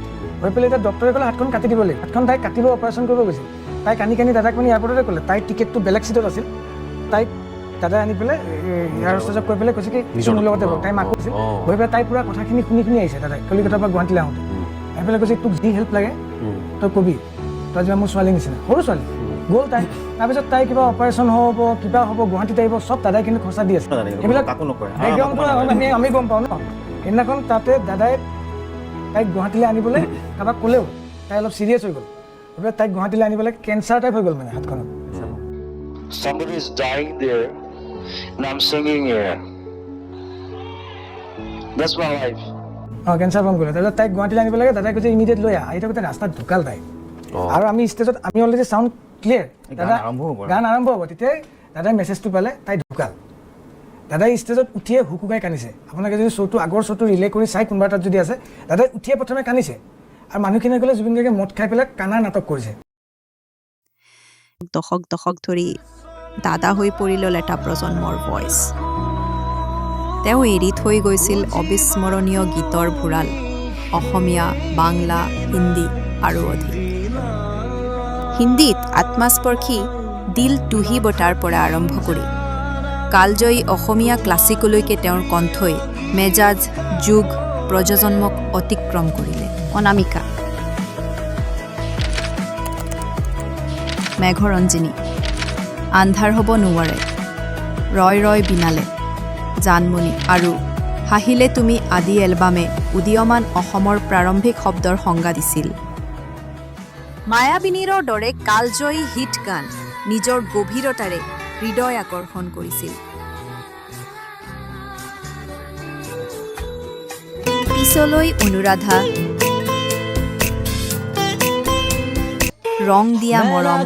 হৈ পেলাই এতিয়া ডক্টৰে ক'লে হাতখন কাটি দিব লাগিব হাতখন তাই কাটিব অপাৰেশ্যন কৰিব গৈছিল তাই কানি দাদাক মানে এয়াৰপৰ্টতে ক'লে তাইৰ টিকেটটো বেলেগ চিটত আছিল তাইক দাদাই আনি পেলাই এয়াৰ হোষ্টেজক কৈ পেলাই কৈছে কি মোৰ লগতে তাই মাক কৈছিল হৈ পেলাই তাই পুৰা কথাখিনি শুনি আহিছে দাদাই কলিকতাৰ পৰা গুৱাহাটীলৈ আহোঁতে আহি পেলাই কৈছে তোক যি হেল্প লাগে তই কবি তই যেন মোৰ ছোৱালী নিচিনা সৰু ছোৱালী গ'ল তাই তাৰপিছত তাই কিবা অপাৰেশ্যন হ'ব কিবা হ'ব গুৱাহাটীত আহিব চব দাদাই কিন্তু খৰচা দি আছে সেইবিলাক আমি গম পাওঁ ন সেইদিনাখন তাতে দাদাই তাইক গুৱাহাটীলৈ আনিবলৈ কাৰোবাক ক'লেও তাই অলপ চিৰিয়াছ হৈ গ'ল এইবিলাক তাইক গুৱাহাটীলৈ আনিবলৈ কেঞ্চাৰ টাইপ হৈ গ'ল মানে হাতখনত Somebody is dying there and I'm singing here. That's my life. Cancer form কৰিলে তাৰপিছত তাইক গুৱাহাটীলৈ আনিব লাগে দাদাই কৈছে ইমিডিয়েট লৈ আহ আহি থাকোঁতে ৰাস্তাত ঢুকাল তাই আৰু আমি ষ্টেজত আমি অলৰেডি চাউণ্ড ক্লিয়াৰ দাদা গান আৰম্ভ হ'ব তেতিয়াই দাদাই মেছেজটো পালে তাই ঢুকাল দাদাই ষ্টেজত উঠিয়ে হুকুকাই কান্দিছে আপোনালোকে যদি শ্ব'টো আগৰ শ্ব'টো ৰিলে কৰি চাই কোনোবা তাত যদি আছে দাদাই উঠিয়ে প্ৰথমে কান্দিছে আৰু মানুহখিনিয়ে ক'লে জুবিন গাৰ্গে মদ খাই পেলাই কানাৰ নাটক কৰিছে দশক ধৰি দাদা হৈ পৰিল এটা প্ৰজন্মৰ ভইচ তেওঁ এৰি থৈ গৈছিল অবিস্মৰণীয় গীতৰ ভঁৰাল অসমীয়া বাংলা হিন্দী আৰু অধিক হিন্দীত আত্মাস্পৰ্শী দিল তুহি বটাৰ পৰা আৰম্ভ কৰি কালজয়ী অসমীয়া ক্লাছিকলৈকে তেওঁৰ কণ্ঠই মেজাজ যুগ প্ৰজন্মক অতিক্ৰম কৰিলে অনামিকা মেঘৰঞ্জিনী আন্ধাৰ হ'ব নোৱাৰে ৰয় ৰয় বিনালে জানমণি আৰু হাঁহিলে তুমি আদি এলবামে উদীয়মান অসমৰ প্ৰাৰম্ভিক শব্দৰ সংজ্ঞা দিছিল মায়াবিনীৰ দৰে কালজয়ী হিট গান নিজৰ গভীৰতাৰে হৃদয় আকৰ্ষণ কৰিছিল পিছলৈ অনুৰাধা ৰং দিয়া মৰম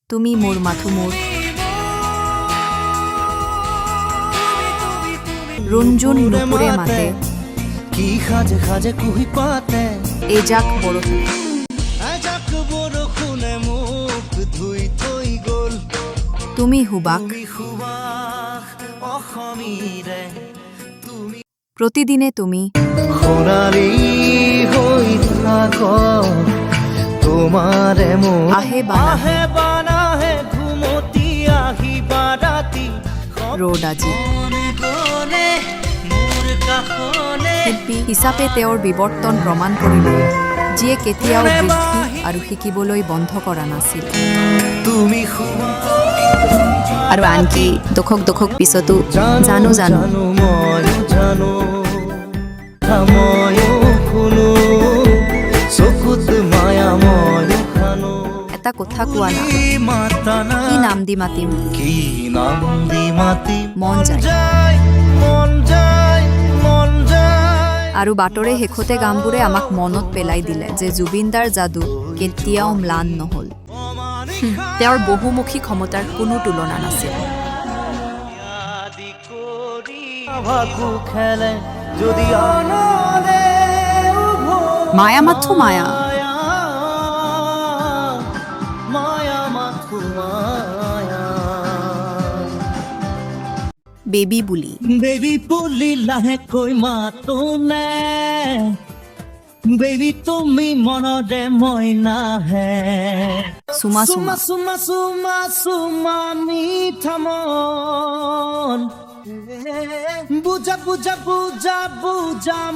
তুমি মোৰ মাথো মোৰ ৰুণজুন নুপুৰে মাতে কি খাজে খাজে কুহি পাতে এজাক বৰষুণে মুখ ধুই থৈ গ'ল তুমি হুবাক অসমীৰে তুমি প্ৰতিদিনে তুমি সোণালী হৈ থাক তোমাৰে মোৰ আহে বানাহে ঘুমতি আহিবা ৰাতি ৰোড আজি শিল্পী হিচাপে তেওঁৰ বিৱৰ্তন প্ৰমাণ কৰিলে যিয়ে কেতিয়াও বৃদ্ধি আৰু শিকিবলৈ বন্ধ কৰা নাছিল আৰু আনকি দশক পিছতো জানো এটা কথা কোৱা না কি নাম দি মাতিম মন যায় আৰু বাটৰে শেষতে গানবোৰে আমাক মনত পেলাই দিলে যে জুবিনদাৰ যাদু কেতিয়াও ম্লান নহল তেওঁৰ বহুমুখী ক্ষমতাৰ কোনো তুলনা নাছিল মায়া মাথো মায়া বেবী বুলি লাহেকৈ মাতো নে বেবী তুমি মনৰে মই নাহে চুমা মিঠা মন বুজা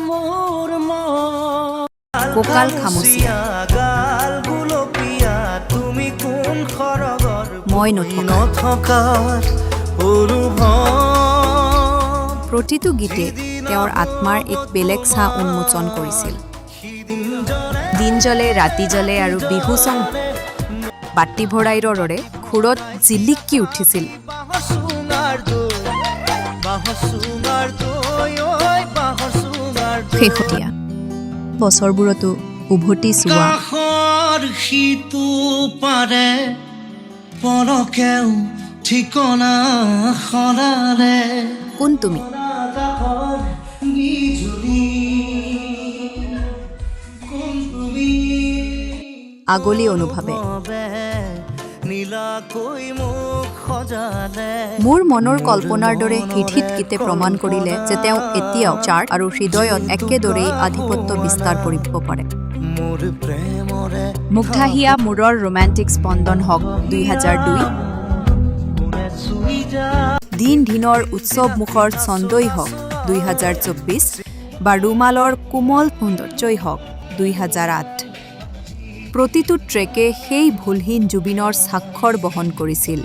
মোৰ মন কোকাল খামুচিয়া গাল গুলপীয়া তুমি কোন খৰগৰ মই নথকাৰ প্ৰতিটো গীতে তেওঁৰ আত্মাৰ এক বেলেগ ছাঁ উন্মোচন কৰিছিল দিন জ্বলে ৰাতি জ্বলে আৰু বিহু চং বাটি ভৰাইৰ দৰে খুৰত জিলিকি উঠিছিল শেহতীয়া বছৰবোৰতো উভতি চোৱা ঠিকনা সলালে কোন তুমি আগলি অনুভৱে মোৰ মনৰ কল্পনাৰ দৰে হিট গীতে প্ৰমাণ কৰিলে যে তেওঁ এতিয়াও চাৰ্ট আৰু হৃদয়ত একেদৰেই আধিপত্য বিস্তাৰ কৰিব পাৰে মুগ্ধাহিয়া মূৰৰ ৰোমান্টিক স্পন্দন হওক 2002 দিনৰ উৎসৱ মুখৰ ছন্দই হওক 2024 বা ৰুমালৰ কোমল সৌন্দৰ্যই হওক 2008 প্ৰতিটো ট্ৰেকে সেই ভুলহীন জুবিনৰ স্বাক্ষৰ বহন কৰিছিল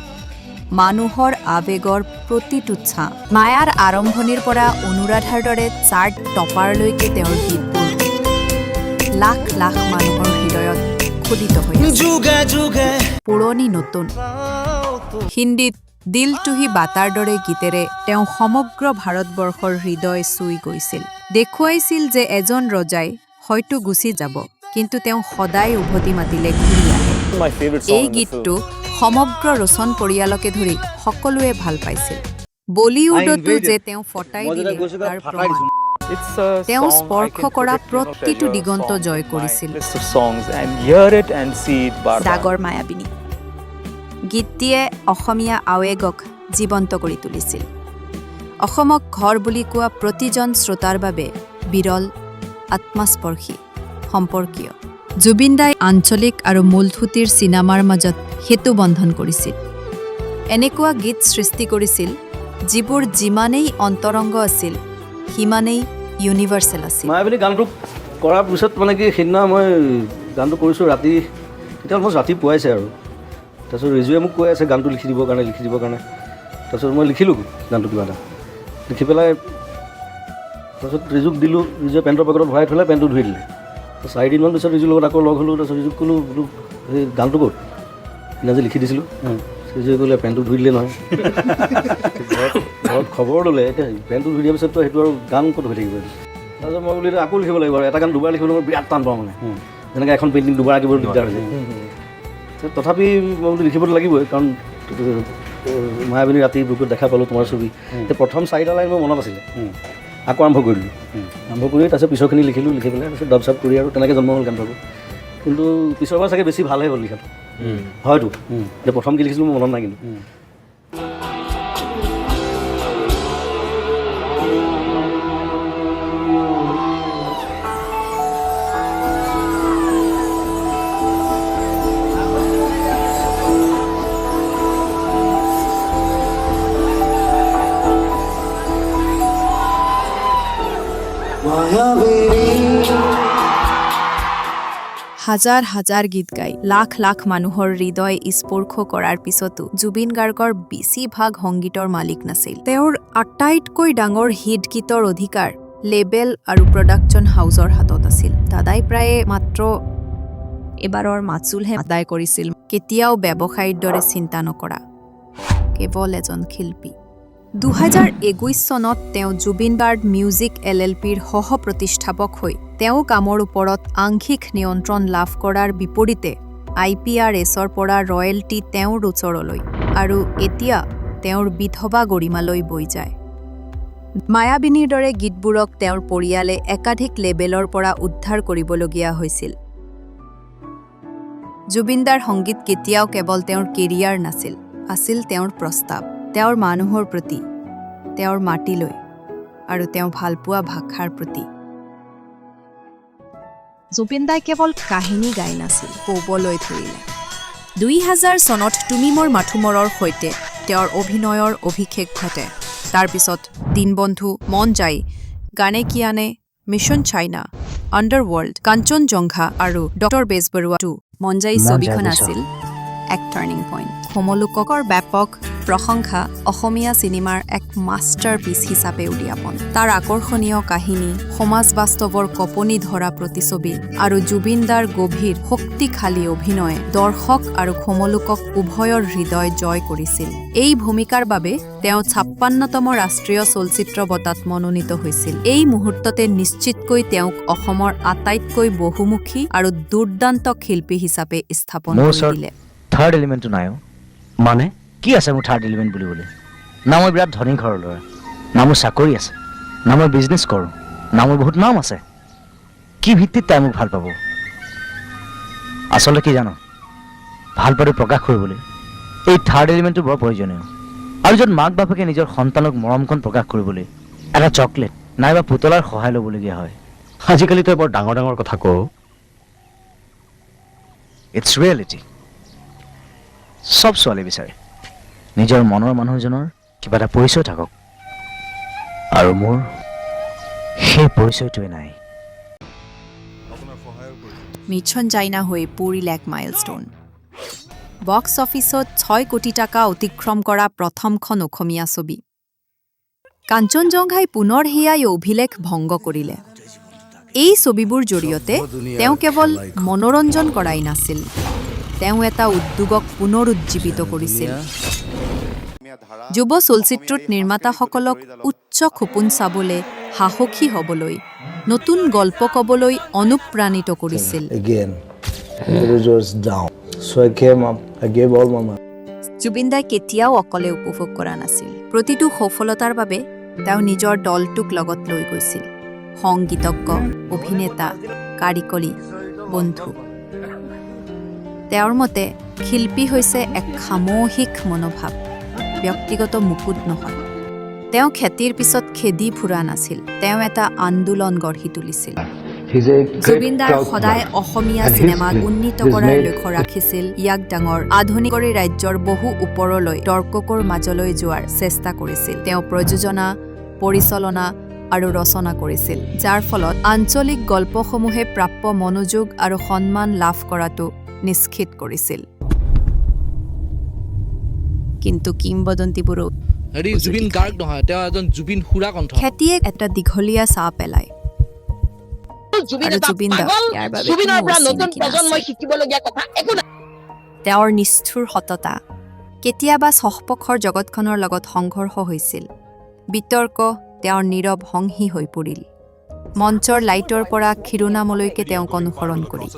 মানুহৰ আৱেগৰ প্ৰতিটো ছাঁ মায়াৰ আৰম্ভণিৰ পৰা অনুৰাধাৰ দৰে চাৰ্ট টপাৰলৈকে তেওঁৰ গীতবোৰ লাখ লাখ মানুহৰ হৃদয়ত খোদিত হৈ আছে পুৰণি নতুন হিন্দীত দিল টুহি বাটাৰ দৰে গীতেৰে তেওঁ সমগ্ৰ ভাৰতবৰ্ষৰ হৃদয় চুই গৈছিল দেখুৱাইছিল যে এজন ৰজাই হয়তো গুচি যাব কিন্তু তেওঁ সদায় উভতি মাতিলে ঘূৰি আহে এই গীতটো সমগ্ৰ ৰোশন পৰিয়ালকে ধৰি সকলোৱে ভাল পাইছিল বলিউডতো যে তেওঁ ফটাই দিলে তাৰ প্ৰমাণ তেওঁ স্পৰ্শ কৰা প্ৰতিটো দিগন্ত জয় কৰিছিল ডাগৰ মায়াবিনী গীতটিয়ে অসমীয়া আৱেগক জীৱন্ত কৰি তুলিছিল অসমক ঘৰ বুলি কোৱা প্ৰতিজন শ্ৰোতাৰ বাবে বিৰল আত্মস্পৰ্শী সম্পৰ্কীয় জুবিন দাই আঞ্চলিক আৰু মূলসুঁতিৰ চিনেমাৰ মাজত সেতু বন্ধন কৰিছিল এনেকুৱা গীত সৃষ্টি কৰিছিল যিবোৰ যিমানেই অন্তৰংগ আছিল সিমানেই ইউনিভাৰ্চেল আছিল মায়াবিনী গানটো কৰাৰ পিছত মানে কি সেইদিনা মই গানটো কৰিছোঁ ৰাতি তেতিয়া অলমষ্ট ৰাতি পুৱাইছে আৰু তাৰপিছত ৰিজুৱে মোক কৈ আছে গানটো লিখি দিবৰ কাৰণে তাৰপিছত মই লিখিলোঁ গানটো কিবা এটা লিখি পেলাই তাৰপিছত ৰিজুক দিলোঁ ৰিজুৱে পেণ্টৰ পকেটত ভৰাই থ'লে পেণ্টটো ধুই দিলে 4 দিনমান পিছত ৰিজুৰ লগত আকৌ লগ হ'লোঁ তাৰপিছত ৰিজুক ক'লোঁ বোলো সেই গানটো ক'ত সেইদিনা যে লিখি দিছিলোঁ ৰিজুৱে ক'লে পেণ্টটো ধুই দিলে নহয় ঘৰত খবৰ ল'লে এতিয়া পেণ্টটো ধুই দিয়াৰ পিছততো সেইটো আৰু গান ক'ত হৈ থাকিব তাৰপিছত মই বোলো আকৌ লিখিব লাগিব আৰু এটা গান দুবাৰ লিখিবলৈ মই বিৰাট টান পাওঁ মানে যেনেকৈ এখন পেইণ্টিং দুবাৰ আঁকিবলৈ দিগদাৰ হৈছে তথাপি মই বোলো লিখিবতো লাগিবই কাৰণ মায়াবিনী ৰাতি বুকুত দেখা পালোঁ তোমাৰ ছবি এতিয়া প্ৰথম 4টা লাইন মোৰ মনত আছিলে আকৌ আৰম্ভ কৰিলোঁ আৰম্ভ কৰি তাৰপিছত পিছৰখিনি লিখিলোঁ লিখি পেলাই তাৰপিছত ডাব চাব কৰি আৰু তেনেকৈ জন্ম হ'ল গানটো কিন্তু পিছৰবাৰ চাগে বেছি ভালহে হ'ল লিখাটো হয়তো যে প্ৰথম কি লিখিছিলোঁ মোৰ মনত নাই কিন্তু হাজাৰ হাজাৰ গীত গাই লাখ লাখ মানুহৰ হৃদয় স্পৰ্শ কৰাৰ পিছতো জুবিন গাৰ্গৰ বেছিভাগ সংগীতৰ মালিক নাছিল তেওঁৰ আটাইতকৈ ডাঙৰ হিট গীতৰ অধিকাৰ লেবেল আৰু প্ৰডাকশ্যন হাউচৰ হাতত আছিল দাদাই প্ৰায়ে মাত্ৰ এবাৰৰ মাচুলহে আদায় কৰিছিল কেতিয়াও ব্যৱসায়ৰ দৰে চিন্তা নকৰা কেৱল এজন শিল্পী 2021 চনত তেওঁ জুবিন গাৰ্গ মিউজিক LLPৰ সহ-প্ৰতিষ্ঠাপক হৈ তেওঁ কামৰ ওপৰত আংশিক নিয়ন্ত্ৰণ লাভ কৰাৰ বিপৰীতে IPRSৰ পৰা ৰয়েলটি তেওঁৰ ওচৰলৈ আৰু এতিয়া তেওঁৰ বিধৱা গৰিমালৈ বৈ যায় মায়াবিনীৰ দৰে গীতবোৰক তেওঁৰ পৰিয়ালে একাধিক লেবেলৰ পৰা উদ্ধাৰ কৰিবলগীয়া হৈছিল জুবিনদাৰ সংগীত কেতিয়াও কেৱল তেওঁৰ কেৰিয়াৰ নাছিল আছিল তেওঁৰ প্ৰস্তাৱ তেওঁৰ মানুহৰ প্ৰতি তেওঁৰ মাটিলৈ আৰু তেওঁ ভালপোৱা ভাষাৰ প্ৰতি জুবিন দাই কেৱল কাহিনী গাই নাছিল ক'বলৈ ধৰিলে 2000 চনত তুমি মোৰ মাথোমৰৰ সৈতে তেওঁৰ অভিনয়ৰ অভিষেক ঘটে তাৰপিছত দিনবন্ধু মন যায় গানে কিয়ানে মিছন চাইনা আণ্ডাৰৱৰ্ল্ড কাঞ্চনজংঘা আৰু ডক্টৰ বেজবৰুৱা মন যায় ছবিখন আছিল এক টাৰ্নিং পইণ্ট সমলোকৰ ব্যাপক প্ৰশংসা অসমীয়া চিনেমাৰ এক মাষ্টাৰপিচ হিচাপে উদযাপন তাৰ আকৰ্ষণীয় কাহিনী সমাজ বাস্তৱৰ কপনি ধৰা প্ৰতিছবি আৰু জুবিনদাৰ গভীৰ শক্তিশালী অভিনয়ে দৰ্শক আৰু সমলোকক উভয়ৰ হৃদয় জয় কৰিছিল এই ভূমিকাৰ বাবে তেওঁ 56তম ৰাষ্ট্ৰীয় চলচ্চিত্ৰ বঁটাত মনোনীত হৈছিল এই মুহূৰ্ততে নিশ্চিতকৈ তেওঁক অসমৰ আটাইতকৈ বহুমুখী আৰু দুৰ্দান্ত শিল্পী হিচাপে স্থাপন কৰি দিলে থাৰ্ড এলিমেণ্টটো নাই মানে কি আছে মোৰ থাৰ্ড এলিমেণ্ট বুলিবলৈ না মই বিৰাট ধনী ঘৰৰ ল'ৰা না মোৰ চাকৰি আছে না মই বিজনেছ কৰোঁ না মোৰ বহুত নাম আছে কি ভিত্তিত তাই মোক ভাল পাব আচলতে কি জানো ভাল পাতো প্ৰকাশ কৰিবলৈ এই থাৰ্ড এলিমেণ্টটো বৰ প্ৰয়োজনীয় আৰু য'ত মাক বাপেকে নিজৰ সন্তানক মৰমকণ প্ৰকাশ কৰিবলৈ এটা চকলেট নাইবা পুতলাৰ সহায় ল'বলগীয়া হয় আজিকালি তই বৰ ডাঙৰ ডাঙৰ কথা কওঁ ইটছ ৰিয়েলিটি সব ছোৱালী বিচাৰে নিজৰ মনৰ মানুহজনৰ কিবা এটা পৰিচয় থাকক আৰু মোৰ সেই পৰিচয়টোৱে নাই মিছন চাইনা হৈ পৰিল এক মাইলষ্টোন বক্স অফিচত 6 কোটি টকা অতিক্ৰম কৰা প্ৰথমখন অসমীয়া ছবি কাঞ্চনজংঘাই পুনৰ সেয়াই অভিলেখ ভংগ কৰিলে এই ছবিবোৰ জৰিয়তে তেওঁ কেৱল মনোৰঞ্জন কৰাই নাছিল তেওঁ এটা উদ্যোগক পুনৰুজ্জীৱিত কৰিছিল যুৱ চলচ্চিত্ৰত নিৰ্মাতাসকলক উচ্চ সপোন চাবলৈ, সাহসী হ'বলৈ, নতুন গল্প ক'বলৈ অনুপ্ৰাণিত কৰিছিল। জুবিন দাই কেতিয়াও অকলে উপভোগ কৰা নাছিল। প্ৰতিটো সফলতাৰ বাবে তেওঁ নিজৰ দলটোক লগত লৈ গৈছিল। সংগীতজ্ঞ, অভিনেতা, কাৰিকৰী, বন্ধু। তেওঁৰ মতে শিল্পী হৈছে এক সামূহিক মনোভাৱ, ব্যক্তিগত মুকুট নহয়। তেওঁ খেতিৰ পিছত খেদি ফুৰা নাছিল, তেওঁ এটা আন্দোলন গঢ়ি তুলিছিল। জুবিন দাৰ সদায় অসমীয়া চিনেমাক উন্নীত কৰাৰ লক্ষ্য ৰাখিছিল। ইয়াক ডাঙৰ আধুনিক কৰি ৰাজ্যৰ বহু ওপৰলৈ দৰ্শকৰ মাজলৈ যোৱাৰ চেষ্টা কৰিছিল। তেওঁ প্ৰযোজনা, পৰিচালনা আৰু ৰচনা কৰিছিল, যাৰ ফলত আঞ্চলিক গল্পসমূহে প্ৰাপ্য মনোযোগ আৰু সন্মান লাভ কৰাটো নিশ্চিত কৰিছিল। কিন্তু কিংবদন্তিবোৰো জুবিন গাৰ্গ নহয়, তেওঁ এজন জুবিন সুৰা কণ্ঠ। খেতিয়ে এটা দীঘলীয়া চাহ পেলায়। তেওঁৰ নিষ্ঠুৰ সততা কেতিয়াবা চহপক্ষৰ জগতখনৰ লগত সংঘৰ্ষ হৈছিল। বিতৰ্ক তেওঁৰ নীৰৱ সংহী হৈ পৰিল। মঞ্চৰ লাইটৰ পৰা শিৰোনামলৈকে তেওঁক অনুসৰণ কৰি,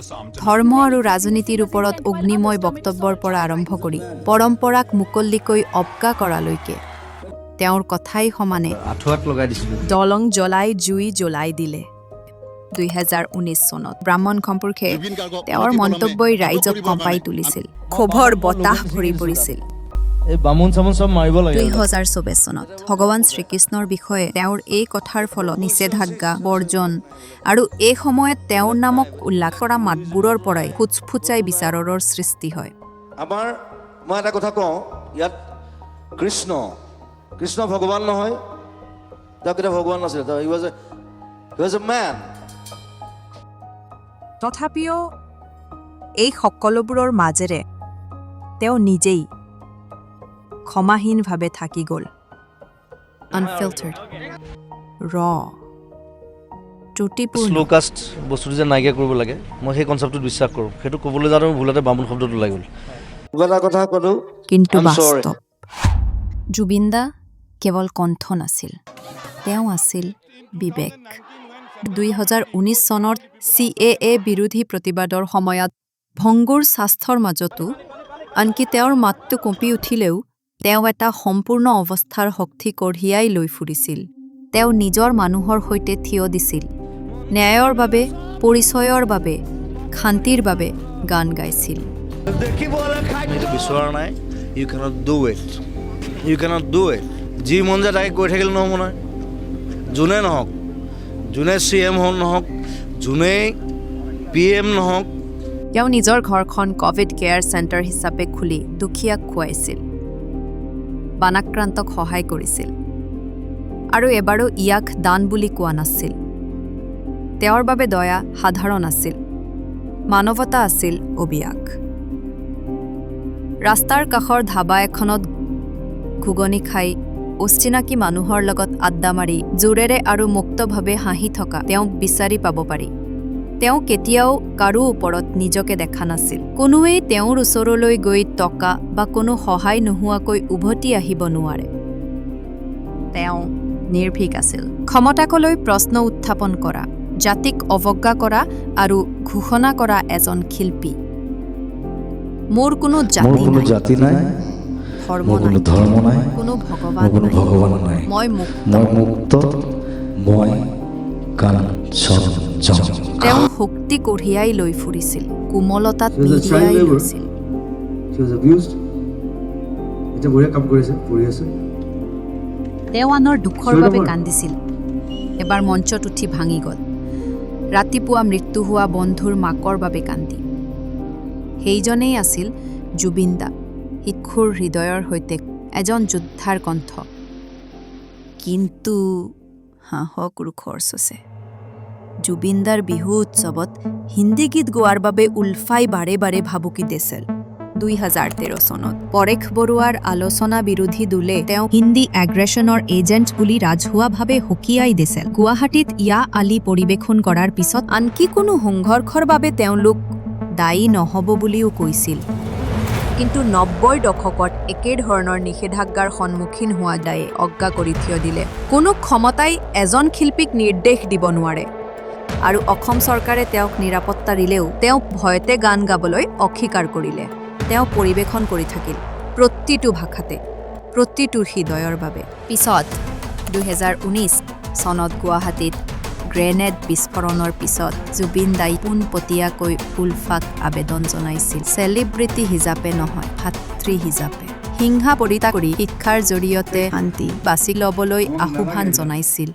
ধৰ্ম আৰু ৰাজনীতিৰ ওপৰত অগ্নিময় বক্তব্যৰ পৰা আৰম্ভ কৰি পৰম্পৰাক মুকলিকৈ অৱজ্ঞা কৰালৈকে তেওঁৰ কথাই সমানে দলং জ্বলাই জুই জ্বলাই দিলে। 2019 চনত ব্ৰাহ্মণ সম্পৰ্কে তেওঁৰ মন্তব্যই ৰাইজক কঁপাই তুলিছিল। ক্ষোভৰ বতাহ ভৰি পৰিছিল। 2024 চনত ভগৱান শ্ৰীকৃষ্ণৰ বিষয়ে তেওঁৰ এই কথাৰ ফলত নিষেধাজ্ঞা, বৰ্জন আৰু এই সময়ত তেওঁৰ নামক উল্লেখ কৰা মাতবোৰৰ পৰাই ফুচফুচাই বিচাৰৰ সৃষ্টি হয়। মই এটা কথা কওঁ, ইয়াত কৃষ্ণ ভগৱান নহয়, তেওঁ কেতিয়া ভগৱান নাছিল, he was a man. তথাপিও এই সকলোবোৰৰ মাজেৰে তেওঁ নিজেই ক্ষমাহীনভাৱে থাকি গ'ল। আনফিল্টাৰ্ড, ত্ৰুটিপূৰ্ণ। শ্লোকাষ্ট বস্তুটো যে নাইকিয়া কৰিব লাগে, মই সেই কনচেপ্টটোত বিশ্বাস কৰোঁ। সেইটো ক'বলৈ যাওঁতে ভুলতে বামুণ শব্দটো ওলাই গ'ল। কিন্তু বাস্তৱ জুবিন দা কেৱল কণ্ঠ নাছিল, তেওঁ আছিল বিবেক। 2019 চনত CAA বিৰোধী প্ৰতিবাদৰ সময়ত ভংগুৰ স্বাস্থ্যৰ মাজতো, আনকি তেওঁৰ মাতটো কঁপি উঠিলেও তেওঁ এটা সম্পূৰ্ণ অৱস্থাৰ শক্তি কঢ়িয়াই লৈ ফুৰিছিল। তেওঁ নিজৰ মানুহৰ সৈতে থিয় দিছিল। ন্যায়ৰ বাবে, পৰিচয়ৰ বাবে, শান্তিৰ বাবে গান গাইছিল। বিচৰা নাই, ইউ কেনট ডু ইট। যি মন যায় তাকে কৈ থাকিলে নহ'ব নহয়। যোনে নহওক, যোনে CM নহওক, যোনেই PM নহওক, তেওঁ নিজৰ ঘৰখন ক'ভিড কেয়াৰ চেণ্টাৰ হিচাপে খুলি দুখীয়াক খুৱাইছিল, বানাক্ৰান্তক সহায় কৰিছিল, আৰু এবাৰো ইয়াক দান বুলি কোৱা নাছিল। তেওঁৰ বাবে দয়া সাধাৰণ আছিল, মানৱতা আছিল অবিয়াস। ৰাস্তাৰ কাষৰ ধাবা এখনত ঘুগনি খাই অচিনাকি মানুহৰ লগত আড্ডা মাৰি জোৰেৰে আৰু মুক্তভাৱে হাঁহি থকা তেওঁক বিচাৰি পাব পাৰি। তেওঁ কেতিয়াও কাৰো ওপৰত নিজকে দেখা নাছিল। কোনোৱেই তেওঁৰ ওচৰলৈ গৈ টকা বা কোনো সহায় নোহোৱাকৈ উভতি আহিব নোৱাৰে। তেওঁ নিৰ্ভীক আছিল। ক্ষমতাকলৈ প্ৰশ্ন উত্থাপন কৰা, জাতিক অৱজ্ঞা কৰা আৰু ঘোষণা কৰা এজন শিল্পী। মোৰ কোনো জাতি নাই, ধৰ্ম নাই, কোনো ভগৱান নাই, মই মুক্ত, মই কাঞ্চন। তেওঁ শক্তি কঢ়িয়াই লৈ ফুৰিছিল, কোমলতাত মিৰিয়াই লৈছিল। তেওঁ আনৰ দুখৰ বাবে কান্দিছিল। এবাৰ মঞ্চত উঠি ভাঙি গ'ল। ৰাতিপুৱা মৃত্যু হোৱা বন্ধুৰ মাকৰ বাবে কান্দি। সেইজনেই আছিল জুবিন দা, শিশুৰ হৃদয়ৰ সৈতে এজন যোদ্ধাৰ কণ্ঠ। কিন্তু হাঁহক ৰোখৰ চচে। জুবিন দাৰ বিহু উৎসৱত হিন্দী গীত গোৱাৰ বাবে উলফাই বাৰে বাৰে ভাবুকি দিছিল। 2013 চনত পৰেশ বৰুৱাৰ আলোচনা বিৰোধী দলে তেওঁ হিন্দী এগ্ৰেছনৰ এজেণ্ট বুলি ৰাজহুৱাভাৱে সকীয়াই দিছিল। গুৱাহাটীত ইয়া আলি পৰিৱেশন কৰাৰ পিছত আনকি কোনো সংঘৰ্ষৰ বাবে তেওঁলোক দায়ী নহ'ব বুলিও কৈছিল। কিন্তু 90ৰ দশকত একে ধৰণৰ নিষেধাজ্ঞাৰ সন্মুখীন হোৱা দায়ে অজ্ঞা কৰি থিয় দিলে। কোনো ক্ষমতাই এজন শিল্পীক নিৰ্দেশ দিব নোৱাৰে আৰু অসম চৰকাৰে তেওঁক নিৰাপত্তা দিলেও তেওঁ ভয়তে গান গাবলৈ অস্বীকাৰ কৰিলে। তেওঁ পৰিৱেশন কৰি থাকিল প্ৰতিটো ভাষাতে, প্ৰতিটো হৃদয়ৰ বাবে। পিছত 2019 চনত গুৱাহাটীত গ্ৰেনেড বিস্ফোৰণৰ পিছত জুবিন দাই পোনপটীয়াকৈ উলফাক আবেদন জনাইছিল, চেলিব্ৰিটি হিচাপে নহয়, ভাতৃ হিচাপে। হিংসা পৰিত্যাগ কৰি শিক্ষাৰ জৰিয়তে শান্তি বাছি ল'বলৈ আহ্বান জনাইছিল।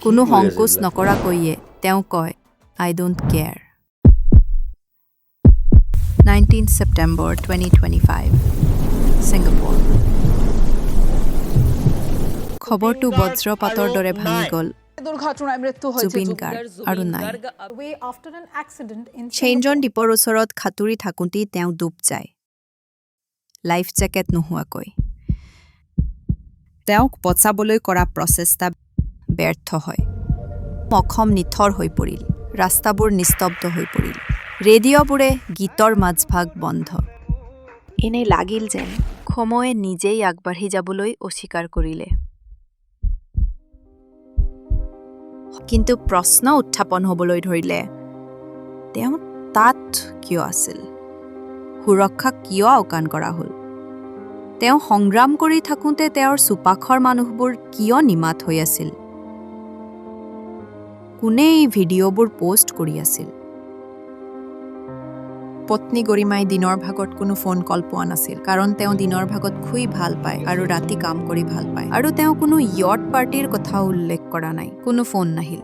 কোনো সংকোচ নকৰাকৈয়ে তেওঁ কয়, আই ডোণ্ট কেয়াৰ। 19 September 2025, Singapore. খবৰটো বজ্ৰপাতৰ দৰে ভাঙি গ'ল। জুবিন গাৰ্গ আৰু নাই। চেইনজন দ্বীপৰ ওচৰত সাঁতুৰি থাকোঁতেই তেওঁ ডুব যায়, লাইফ জেকেট নোহোৱাকৈ। তেওঁক বচাবলৈ কৰা প্ৰচেষ্টা ব্যৰ্থ হয়। অসম নিথৰ হৈ পৰিল, ৰাস্তাবোৰ নিস্তব্ধ হৈ পৰিল, ৰেডিঅ'বোৰে গীতৰ মাজভাগ বন্ধ। এনেই লাগিল যেন সময়ে নিজেই আগবাঢ়ি যাবলৈ অস্বীকাৰ কৰিলে। কিন্তু প্ৰশ্ন উত্থাপন হ'বলৈ ধৰিলে, তেওঁ তাত কিয় আছিল? সুৰক্ষা কিয় আওকাণ কৰা হ'ল? তেওঁ সংগ্ৰাম কৰি থাকোঁতে তেওঁৰ চুপাখৰ মানুহবোৰ কিয় নিমাত হৈ আছিল? কোনে এই ভিডিঅ'বোৰ পোষ্ট কৰি আছিল? পত্নী গৰিমাই দিনৰ ভাগত কোনো ফোন কল পোৱা নাছিল, কাৰণ তেওঁ দিনৰ ভাগত শুই ভাল পায় আৰু ৰাতি কাম কৰি ভাল পায়। আৰু তেওঁ কোনো য়ট পাৰ্টিৰ কথা উল্লেখ কৰা নাই, কোনো ফোন নাহিল,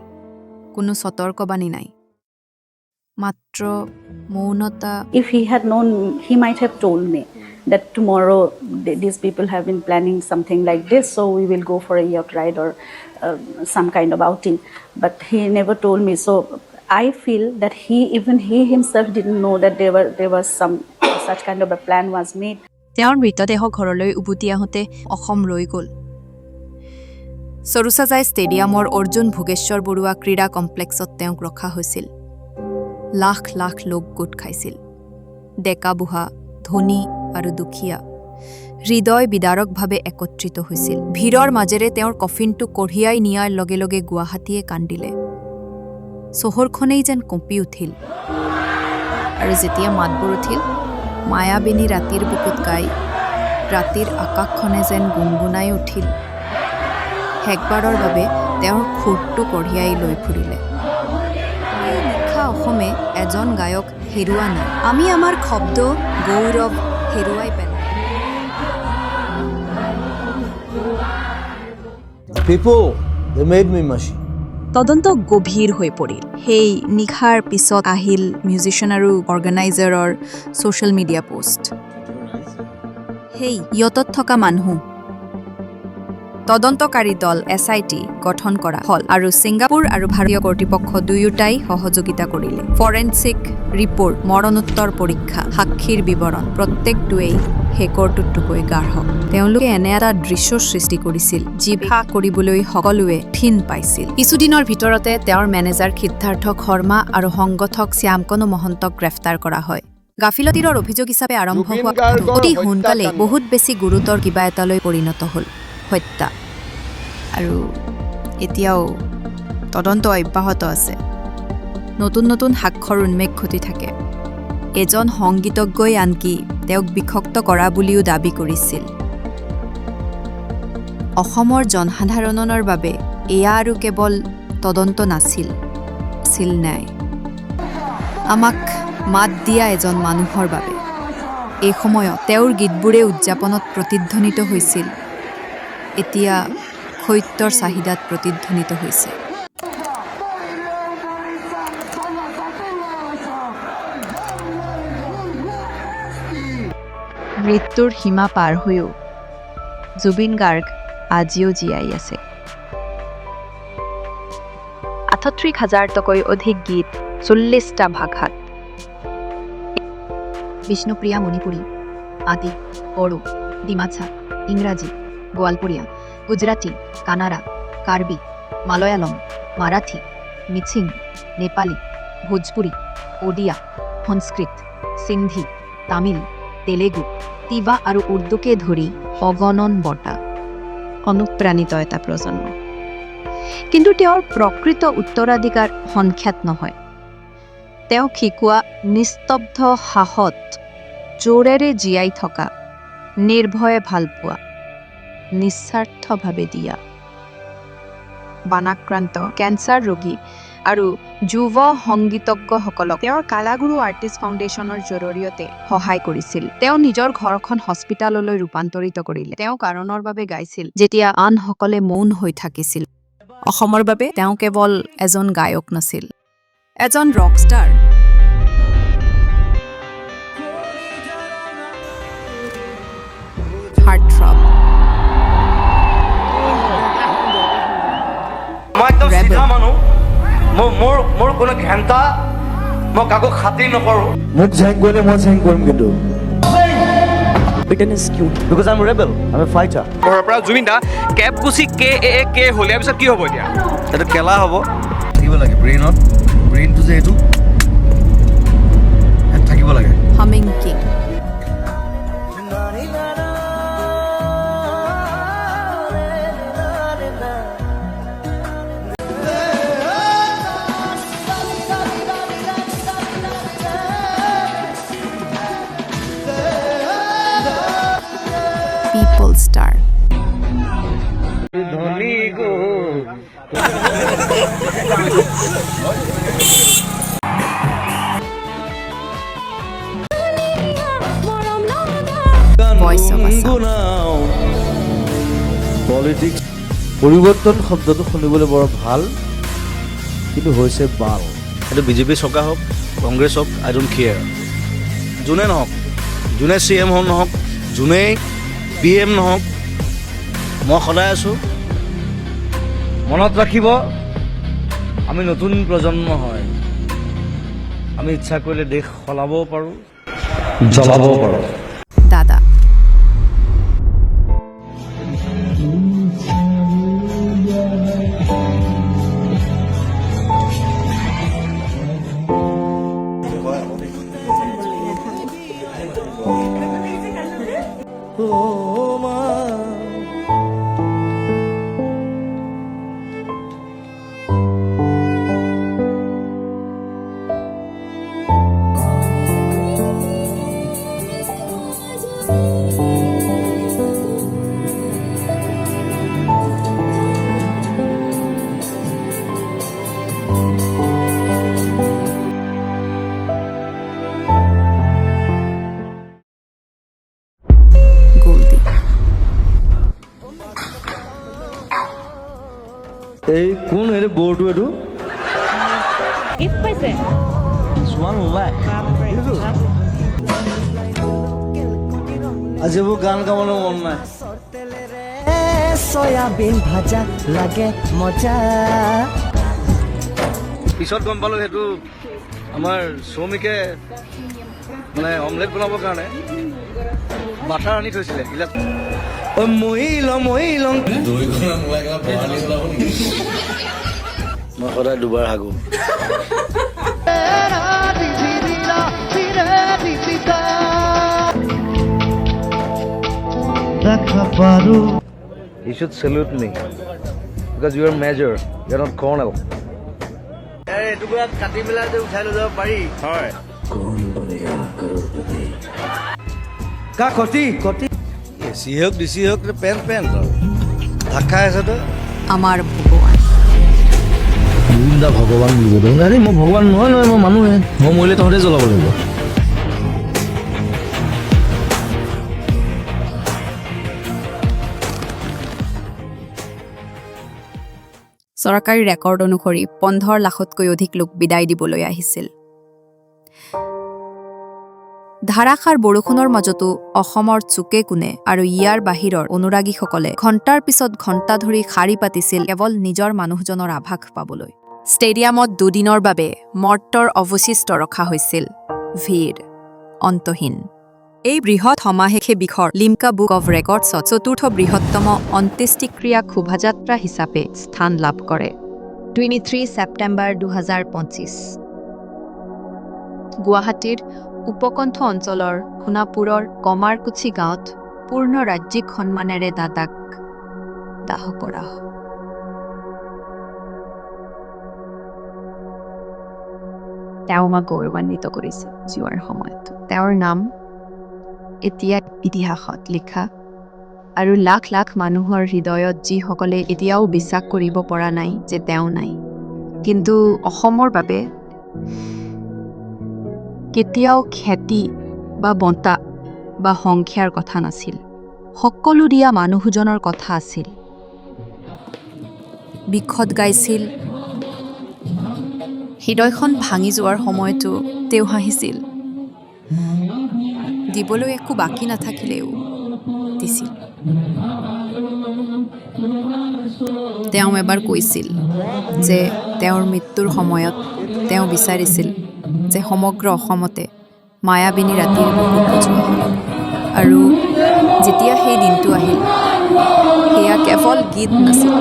কোনো সতৰ্কবাণী নাই, মাত্ৰ মৌনতা। If he had known, he might have told me that tomorrow these people have been planning something like this, so we will go for a yacht ride or some kind of outing. But he never told me. So I feel that he himself didn't know that there was some such kind of a plan was made. তেওঁৰ মৃতদেহ ঘৰলৈ উভতি আহোঁতে অসম ৰৈ গ'ল। সৰুচাজাই ষ্টেডিয়ামৰ অৰ্জুন ভোগেশ্বৰ বৰুৱা ক্ৰীড়া কমপ্লেক্সত তেওঁক ৰখা হৈছিল। লাখ লাখ লোক গোট খাইছিল, ডেকা বুঢ়া, ধনী আৰু দুখীয়া, হৃদয় বিদাৰকভাৱে একত্ৰিত হৈছিল। ভিৰৰ মাজেৰে তেওঁৰ কফিনটো কঢ়িয়াই নিয়াৰ লগে লগে গুৱাহাটীয়ে কান্দিলে। চহৰখনেই যেন কঁপি উঠিল। আৰু যেতিয়া মাতবোৰ উঠিল, মায়াবিনী ৰাতিৰ বুকুত গাই ৰাতিৰ আকাশখনে যেন গুণগুণাই উঠিল। শেষবাৰৰ বাবে তেওঁৰ খুৰটো কঢ়িয়াই লৈ ফুৰিলে। এই নিশা অসমে এজন গায়ক হেৰুওৱা নাই, আমি আমাৰ শব্দ গৌৰৱ হেৰুৱাই পেলাই। People, they made me mushy. তদন্ত গভীৰ হৈ পৰিল। সেই নিশাৰ পিছত আহিল মিউজিচিয়ান আৰু অৰ্গেনাইজাৰৰ ছ'চিয়েল মিডিয়া পোষ্ট। সেই ইয়তত থকা মানুহ, তদন্তকাৰী দল SIT গঠন কৰা হ'ল আৰু ছিংগাপুৰ আৰু ভাৰতীয় কৰ্তৃপক্ষ দুয়োটাই সহযোগিতা কৰিলে। ফৰেনচিক ৰিপৰ্ট, মৰণোত্তৰ পৰীক্ষা, সাক্ষীৰ বিৱৰণ প্ৰত্যেকটোৱেই শেকৰটোতকৈ গাঢ়। তেওঁলোকে এনে এটা দৃশ্য সৃষ্টি কৰিছিল যি ভাষা কৰিবলৈ সকলোৱে থিন পাইছিল। কিছুদিনৰ ভিতৰতে তেওঁৰ মেনেজাৰ সিদ্ধাৰ্থ শৰ্মা আৰু সংগঠক শ্যামকনু মহন্তক গ্ৰেপ্তাৰ কৰা হয়। গাফিলতিৰ অভিযোগ হিচাপে আৰম্ভ হোৱা অতি সোনকালে বহুত বেছি গুৰুতৰ কিবা এটালৈ পৰিণত হ'ল, হত্যা। আৰু এতিয়াও তদন্ত অব্যাহত আছে। নতুন নতুন সাক্ষৰ উন্মেষ ঘটি থাকে। এজন সংগীতজ্ঞই আনকি তেওঁক বিভক্ত কৰা বুলিও দাবী কৰিছিল। অসমৰ জনসাধাৰণৰ বাবে এয়া আৰু কেৱল তদন্ত নাছিল, নাই আমাক মাত দিয়া এজন মানুহৰ বাবে। এই সময়ত তেওঁৰ গীতবোৰে উদযাপনত প্ৰতিধ্বনিত হৈছিল, এতিয়া সত্যৰ চাহিদাত প্ৰতিধ্বনিত হৈছে। মৃত্যুৰ সীমা পাৰ হৈও জুবিন গাৰ্গ আজিও জীয়াই আছে। 38,000তকৈ অধিক গীত 40টা ভাষাত। বিষ্ণুপ্ৰিয়া মণিপুৰী, আদি, বড়ো, ডিমাচা, ইংৰাজী, গোৱালপৰীয়া, গুজৰাটী, কানাড়া, কাৰ্বি, মালয়ালম, মাৰাঠী, মিচিং, নেপালী, ভোজপুৰী, ওডিয়া, সংস্কৃত, সিন্ধি, তামিল, তেলেগু, তিৱা আৰু উৰ্দুকে ধৰি অগণন বঁটা। অনুপ্ৰাণিত এটা প্ৰজন্ম। কিন্তু তেওঁৰ প্ৰকৃত উত্তৰাধিকাৰ সংখ্যাত নহয়। তেওঁক শিকোৱা নিস্তব্ধ সাহস, জোৰেৰে জীয়াই থকা, নিৰ্ভয়ে ভালপোৱা, নিস্বাৰ্থভাৱে দিয়া। বানাক্ৰান্ত, কেঞ্চাৰ ৰোগী আৰু যুৱ সংগীতজ্ঞসকলক তেওঁৰ কালাগুৰু আৰ্টিষ্ট ফাউণ্ডেশ্যনৰ জৰিয়তে সহায় কৰিছিল। তেওঁ নিজৰ ঘৰখন হস্পিতাললৈ ৰূপান্তৰিত কৰিলে। তেওঁ কাৰণৰ বাবে গাইছিল যেতিয়া আনসকলে মৌন হৈ থাকিছিল। অসমৰ বাবে তেওঁ কেৱল এজন গায়ক নাছিল, এজন ৰকষ্টাৰ। হাৰ্টথ্ৰব, মই একদম চিধা মানুহ, মোৰ কোনো ঘেণ্টা, মই কাকো খাতিৰ নকৰোঁ। মোক জেং কৰিলে মই জেং কৰিম কিন্তু Bitterness cute because I'm a rebel. I'm a fighter. ঘৰৰ পৰা জুবিন দা কেপ কুচি কে হ'ল ইয়াৰ পিছত কি হ'ব এতিয়া? এটা খেলা হ'ব, থাকিব লাগে ব্ৰেইনত, ব্ৰেইনটো যে এইটো থাকিব লাগে। Humming king, people star, voice of Assam. Politics পৰিৱৰ্তন শব্দটো শুনিবলৈ বৰ ভাল, কিন্তু হৈছে বাল। এইটো বিজেপি চৰকাৰ হওক, কংগ্ৰেছ হওক, আই ডোণ্ট কেয়াৰ। যোনে নহওক, যোনে CM হওক নহওক, যোনেই PM নহওক, মই সদায় আছোঁ। মনত ৰাখিব, আমি নতুন প্ৰজন্ম হয়। আমি ইচ্ছা কৰিলে দেশ সলাবও পাৰোঁ, জ্বলাবও পাৰোঁ। দাদা, এই কোন হেৰি বৰটো এইটো আজি মোৰ গান গাবলৈ মন নাই। চয়াবিন ভাজা লাগে মজা। পিছত গম পালোঁ সেইটো আমাৰ শ্ৰমিকে মানে অমলেট বনাবৰ কাৰণে বাটাৰ আনি থৈছিলে। মই সদায় দুবাৰ Hago. You should salute me because you are major, you are not colonel. কাটি পেলাই যে উঠাই লৈ যাব পাৰি। হয়। কা কটি এচি হওক ডিচি হওক পেণ্ট ধাক্কা আছে তো আমাৰ ভগৱান। গোবিন্দা ভগৱান বুলিব দে। আৰে মই ভগৱান নহয়, মই মানুহে। মই মৰিলে তহঁতে জ্বলাব লাগিব। চৰকাৰী ৰেকৰ্ড অনুসৰি 15 লাখতকৈ অধিক লোক বিদায় দিবলৈ আহিছিল। ধাৰাসাৰ বৰষুণৰ মাজতো অসমৰ চুকে কোণে আৰু ইয়াৰ বাহিৰৰ অনুৰাগীসকলে ঘণ্টাৰ পিছত ঘণ্টা ধৰি শাৰী পাতিছিল কেৱল নিজৰ মানুহজনৰ আভাস পাবলৈ। ষ্টেডিয়ামত দুদিনৰ বাবে মৰ্তৰ অৱশিষ্ট ৰখা হৈছিল। ভিৰ অন্তহীন। এই বৃহৎ সমাৱেশে বিষৰ লিমকা বুক অৱ ৰেকৰ্ডছত চতুৰ্থ বৃহত্তম অন্ত্যেষ্টিক্ৰিয়া শোভাযাত্ৰা হিচাপে স্থান লাভ কৰে। 23 ছেপ্টেম্বৰ 2025। গুৱাহাটীৰ উপকণ্ঠ অঞ্চলৰ সোণাপুৰৰ কমাৰকুছি গাঁৱত পূৰ্ণ ৰাজ্যিক সন্মানেৰে দাদাক দাহ কৰা হয়। তেওঁ আমাক গৌৰৱান্বিত কৰিছে যোৱাৰ সময়ত। তেওঁৰ নাম এতিয়া ইতিহাসত লিখা আৰু লাখ লাখ মানুহৰ হৃদয়ত যিসকলে এতিয়াও বিশ্বাস কৰিব পৰা নাই যে তেওঁ নাই। কিন্তু অসমৰ বাবে কেতিয়াও খ্যাতি বা বঁটা বা সংখ্যাৰ কথা নাছিল, সকলো দিয়া মানুহজনৰ কথা আছিল। বিষত গাইছিল, হৃদয়খন ভাঙি যোৱাৰ সময়তো তেওঁ হাঁহিছিল, দিবলৈ একো বাকী নাথাকিলেও দিছিল। তেওঁ এবাৰ কৈছিল যে তেওঁৰ মৃত্যুৰ সময়ত তেওঁ বিচাৰিছিল যে সমগ্ৰ অসমতে মায়াবিনী ৰাতিৰ বুকুত বজোৱা হয়। আৰু যেতিয়া সেই দিনটো আহিল, সেয়া কেৱল গীত নাছিল।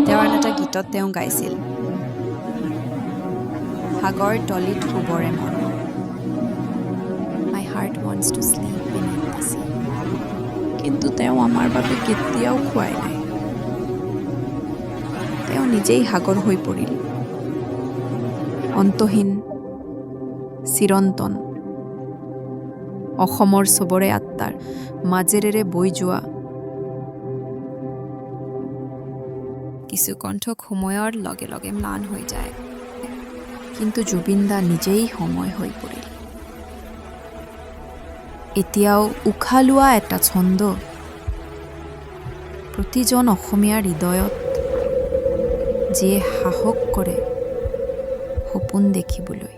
তেওঁৰ এটা গীতত তেওঁ গাইছিল, সাগৰ তলিত শুবৰে মন, my heart wants to sleep beneath the sea. কিন্তু তেওঁ আমাৰ বাবে কেতিয়াও খোৱাই নাই। তেওঁ নিজেই সাগৰ হৈ পৰিল, অন্তহীন, চিৰন্তন, অসমৰ চবৰে আত্মাৰ মাজেৰেৰে বৈ যোৱা কিছু কণ্ঠক সময়ৰ লগে লগে ম্লান হৈ যায়, কিন্তু জুবিন দা নিজেই সময় হৈ পৰিল। এতিয়াও উশাহ লোৱা এটা ছন্দ প্ৰতিজন অসমীয়াৰ হৃদয়ত, যিয়ে সাহস কৰে সপোন দেখিবলৈ।